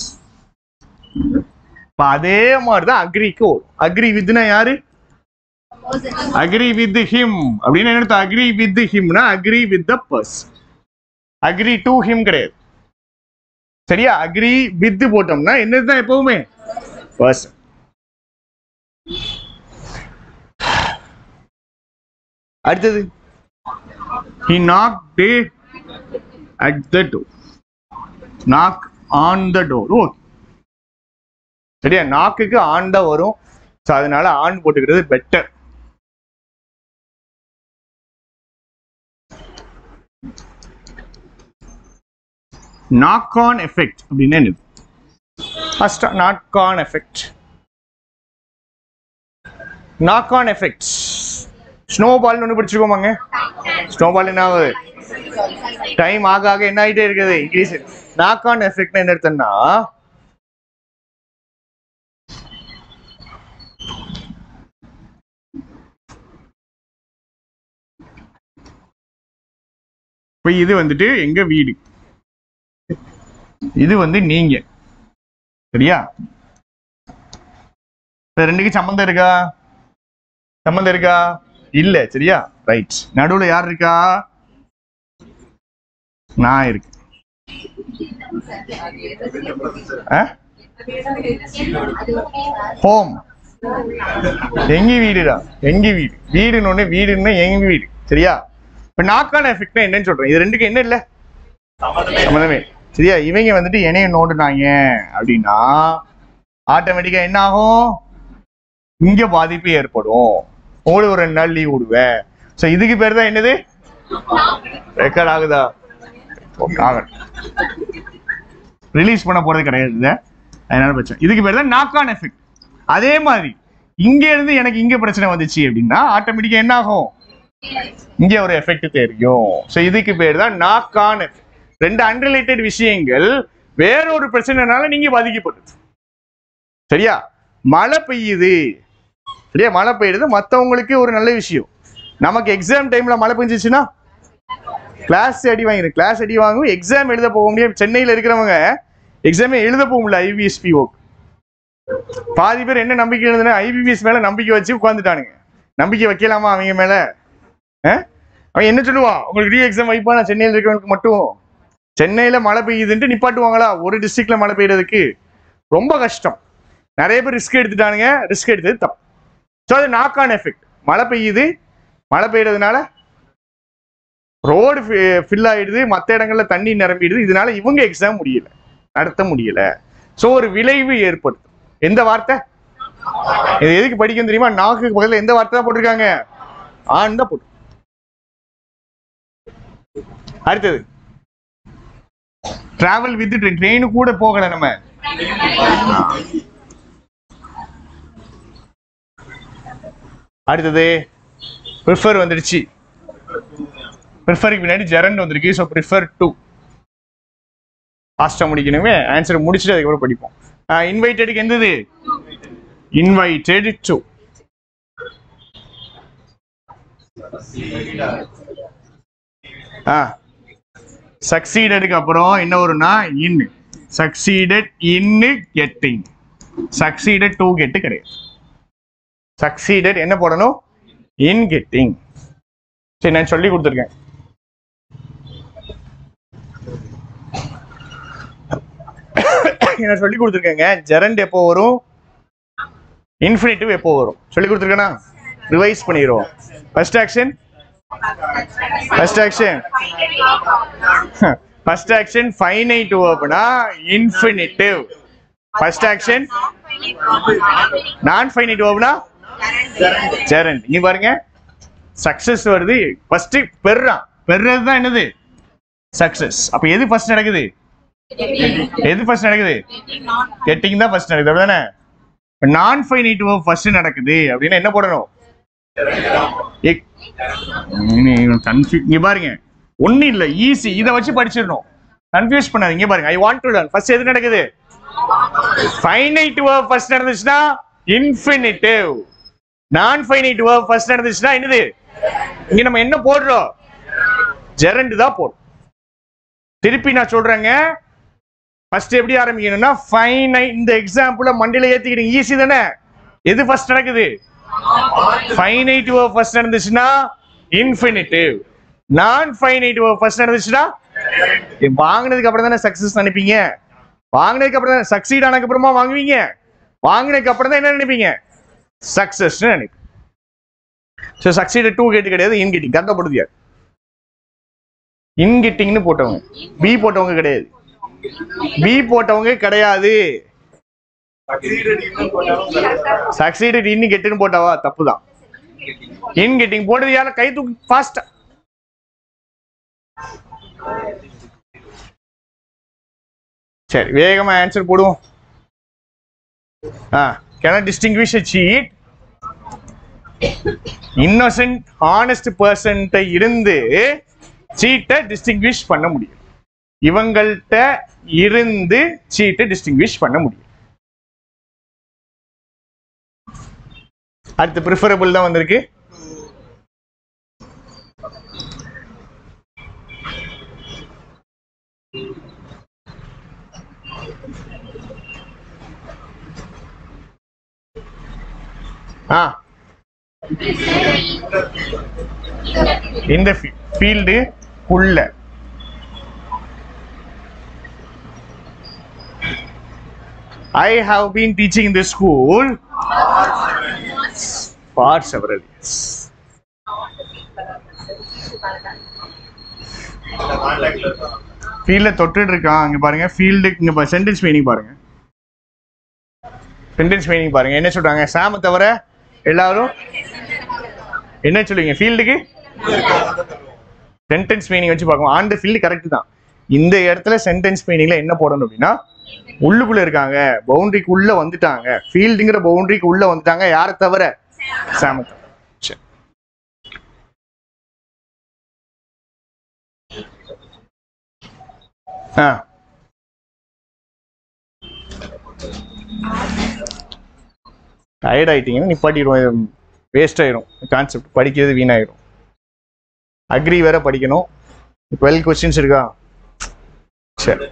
S1: அதே மாதிரிதான் அக்ரிக்கு வரும். அக்ரி வித்னா யாரு? அக்ரி வித் ஹிம் அப்படின்னு என்ன? அக்ரி வித் ஹிம்னா agree with the person. Agree to him கிடையாது. சரியா? அக்ரி வித் போட்டோம்னா என்னதுதான் எப்பவுமே? பர்சன். அடுத்தது he knocked at the door. knock on the door. Okay, சரியா? நாக்குக்கு ஆன் தான் வரும். சோ அதனால ஆன் போட்டுக்கிறது பெட்டர். knock on effect அப்படின்னா என்னது? First knock on effect. knock on effects. Snowball ஒன்று படிச்சுக்கோமாங்க. ஸ்னோபால் என்ன ஆகுது? டைம் ஆக ஆக என்ன ஆகிட்டே இருக்குது? இன்க்ரீஸ். நாக் ஆன் எஃபெக்ட் என்ன எடுத்தேன்னா இப்ப இது வந்துட்டு எங்க வீடு, இது வந்து நீங்க, சரியா? ரெண்டுக்கு சம்பந்தம் இருக்கா? சம்பந்தம் இருக்கா? இல்ல, சரியா? ரைட். நடுவுல யார் இருக்கா? நான் இருக்கு. ஹோம் எங்க வீடுடா, எங்க வீடு. வீடுன்னு வீடுன்னா எங்க வீடு, சரியா? இப்ப நாக்கான எஃபெக்ட் என்னன்னு சொல்றேன். இது ரெண்டுக்கு என்ன இல்ல சம்பந்தமே, சரியா? இவங்க வந்துட்டு என்னைய நோண்டுனாங்க அப்படின்னா ஆட்டோமேட்டிக்கா என்ன ஆகும்? இங்க பாதிப்பு ஏற்படும். ஒரு 2 நாள் லீவ் விடுவேன். சோ இதுக்கு பேர் தான் என்னது? ரெக்கார்ட் ஆகுதா? ரிலீஸ் பண்ண போறது கிடையாது, அதனால பிரச்சனை. இதுக்கு பேர் தான் நாக் ஆன் எஃபெக்ட். அதே மாதிரி இங்க இருந்து எனக்கு இங்க பிரச்சனை வந்துச்சு அப்படின்னா ஆட்டோமேட்டிக்கா என்ன ஆகும்? இங்க ஒரு எஃபெக்ட் தெரியும். சோ இதுக்கு பேர் தான் நாக் ஆன் எஃபெக்ட். ரெண்டு அன்ரிலேட்டட் விஷயங்கள் வேறொரு பிரச்சனைனால நீங்க பாதிக்கப்படுது, சரியா? மழை பெய்யுது, சரியா? மழை பெய்யுது மற்றவங்களுக்கு ஒரு நல்ல விஷயம். நமக்கு எக்ஸாம் டைம்ல மழை பெஞ்சிச்சுன்னா கிளாஸ் அடி வாங்கிடும். கிளாஸ் அடி வாங்கும், எக்ஸாம் எழுத போக முடியும். சென்னையில் இருக்கிறவங்க எக்ஸாமே எழுத போக முடியல. IBSPO பாதி பேர் என்ன நம்பிக்கை எழுதுனா IBPS மேல நம்பிக்கை வச்சு உட்காந்துட்டானுங்க. நம்பிக்கை வைக்கலாமா அவங்க மேல? அவன் என்ன சொல்லுவான்? உங்களுக்கு ரீ எக்ஸாம் வைப்பானா சென்னையில் இருக்கிறவங்களுக்கு மட்டும்? சென்னையில மழை பெய்யுதுன்ட்டு நிப்பாட்டுவாங்களா? ஒரு டிஸ்ட்ரிக்ட்ல மழை பெய்யறதுக்கு ரொம்ப கஷ்டம். நிறைய பேர் ரிஸ்க் எடுத்துட்டானுங்க. ரிஸ்க் எடுத்தது தப்பு. ஸோ அது நாக் ஆன் எஃபெக்ட். மழை பெய்யுது, மழை பெய்யறதுனால ரோடு ஃபில் ஆயிடுது, மற்ற இடங்கள்ல தண்ணி நிரம்பிடுது. இதனால இவங்க எக்ஸாம் முடியல, நடத்த முடியல. ஸோ ஒரு விளைவு ஏற்படுத்தும். எந்த வார்த்தை? இது எதுக்கு படிக்கும் தெரியுமா? நாக்குக்கு பக்கத்துல எந்த வார்த்தை தான் போட்டிருக்காங்க? ஆன் தான் போட்டு. அடுத்தது டிராவல் வித் ட்ரெயின். ட்ரெயின் கூட போகல நம்ம. அடுத்தது ப்ரிஃபர் வந்துடுச்சு. ப்ரிஃபருக்கு பின்னாடி ஜெரண்ட் வந்திருக்கு. So prefer to. ஃபாஸ்டா முடிக்கணுமே. ஆன்சர் முடிச்சுட்டு அதுக்கப்புறம் படிப்போம். இன்வைட்டடுக்கு எந்தது? Invited to. சக்சீடடுக்கு அப்புறம் என்ன வரும்னா in. Succeeded in getting. Succeeded to get கிடையாது. சக்சீடட் என்ன போடணும்? In getting. சரி, நான் சொல்லி கொடுத்துருக்கேன். நான் சொல்லி கொடுத்துருக்கேங்க. ஜெரண்ட் எப்போ வரும், இன்ஃபினிட்டிவ் எப்போ வரும் சொல்லி கொடுத்துருக்கேனா? ரிவைஸ் பண்ணிடுவோம். First action, first action, first action finite வெர்ப்னா இன்ஃபினிட்டிவ். ஃபர்ஸ்ட் ஆக்ஷன் நான் ஃபைனைட் வெர்ப்னா ஜெரண்ட். இங்க பாருங்க, சக்சஸ் வருது. ஃபர்ஸ்ட் பெர்றான். பெர்றது தான் என்னது? சக்சஸ். அப்ப எது ஃபர்ஸ்ட் நடக்குது? எது ஃபர்ஸ்ட் நடக்குது? கெட்டிங் தான் ஃபர்ஸ்ட் நடக்குது, அப்படிதானே? நான் ஃபைனைட் வெர்ப் ஃபர்ஸ்ட் நடக்குது அப்படின்னா என்ன போடணும்? இங்க பாருங்க, ஒண்ணு இல்ல, ஈஸி. இத வச்சு படிச்சிடணும். கன்ஃபியூஸ் பண்ணாதீங்க. பாருங்க, I want to learn. First எது நடக்குது? ஃபைனைட் வெர்ப் ஃபர்ஸ்ட் நடந்துச்சுன்னா இன்ஃபினிட்டிவ். நான் ஃபைனைட் வெர்ப் ஃபர்ஸ்ட் நடந்துச்சுன்னா என்னது? இங்க நம்ம என்ன போடுறோம்? ஜெரண்ட் தான் போடுறோம். திருப்பி நான் சொல்றேங்க, ஃபர்ஸ்ட் எப்படி ஆரம்பிக்கணும்னா ஃபைனைட். இந்த எக்ஸாம்பிள மண்டையில ஏத்திக்கிடுங்க, ஈஸி தானே? எது ஃபர்ஸ்ட் நடக்குது? ஃபைனைட் வெர்ப் ஃபர்ஸ்ட் நடந்துச்சுன்னா இன்ஃபினிட்டிவ். நான் ஃபைனைட் வெர்ப் ஃபர்ஸ்ட் நடந்துச்சுன்னா வாங்குனதுக்கு அப்புறம் தானே சக்சஸ் நினைப்பீங்க. வாங்குனதுக்கு அப்புறம் தான், சக்சீட் ஆனதுக்கு அப்புறமா வாங்குவீங்க. வாங்குனதுக்கு அப்புறம் தான் என்ன நினைப்பீங்க? சக்சஸ் நினைப்பீங்க. சோ சக்சீட் டு கெட் கிடையாது, இன் கெட்டிங். தக்கப்படுது யார்? இன் கெட்டிங்னு போட்டவங்க. பி போட்டவங்க கிடையாது. பி போட்டவங்க கிடையாது. சக்சீடட் இன் கெட்னு போட்டாவா? தப்புதான். இன் கெட்டிங் போட்டது யார? கை தூக்கு ஃபாஸ்டா. சரி, வேகமா ஆன்சர் போடுவோம். can I distinguish a cheat? Innocent honest பர்சன்ட்ட இருந்து சீட்டை டிஸ்டிங்விஷ் பண்ண முடியும். இவங்கள்ட்ட இருந்து சீட்டை டிஸ்டிங்விஷ் பண்ண முடியும். அடுத்து ப்ரிஃபரபிள் தான் வந்திருக்கு. இந்த ஃபீல்டு உள்ள I have been teaching in this school for several years. ஃபீல்ட தொட்டுட்டு இருக்கான். அங்க பாருங்க ஃபீல்டு, இங்க சென்டென்ஸ் மீனிங் பாருங்க. சென்டென்ஸ் மீனிங் பாருங்க என்ன சொல்றாங்க? சாம தவிர எல்லாரும் என்ன சொல்லுவீங்க? ஃபீல்டுக்கு சென்டென்ஸ் மீனிங் வச்சு பார்க்கணும். ஆன் த ஃபீல்டு கரெக்ட் தான். இந்த இடத்துல சென்டென்ஸ் மீனிங்ல என்ன போடணும் அப்படின்னா, உள்ளுக்குள்ள இருக்காங்க, பவுண்டரிக்கு உள்ள வந்துட்டாங்க, ஃபீல்டுங்கிற பவுண்டரிக்கு உள்ள வந்துட்டாங்க, யாரை தவிர? சாம தவிர. டயர்ட் ஆயிட்டீங்கன்னா நிப்பாட்டிடுவோம், வேஸ்ட் ஆயிரும் கான்செப்ட், படிக்கிறது வீணாயிரும். அக்ரி வேற படிக்கணும். 12 கொஸ்டின்ஸ் இருக்கா? சரி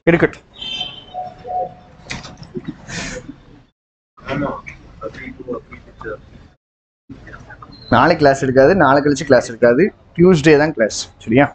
S1: இருக்கட்டும். நாளைக்கு கிளாஸ் இருக்காது, நாளை கழிச்சு கிளாஸ் இருக்காது, டியூஸ்டே தான் கிளாஸ். சரியா?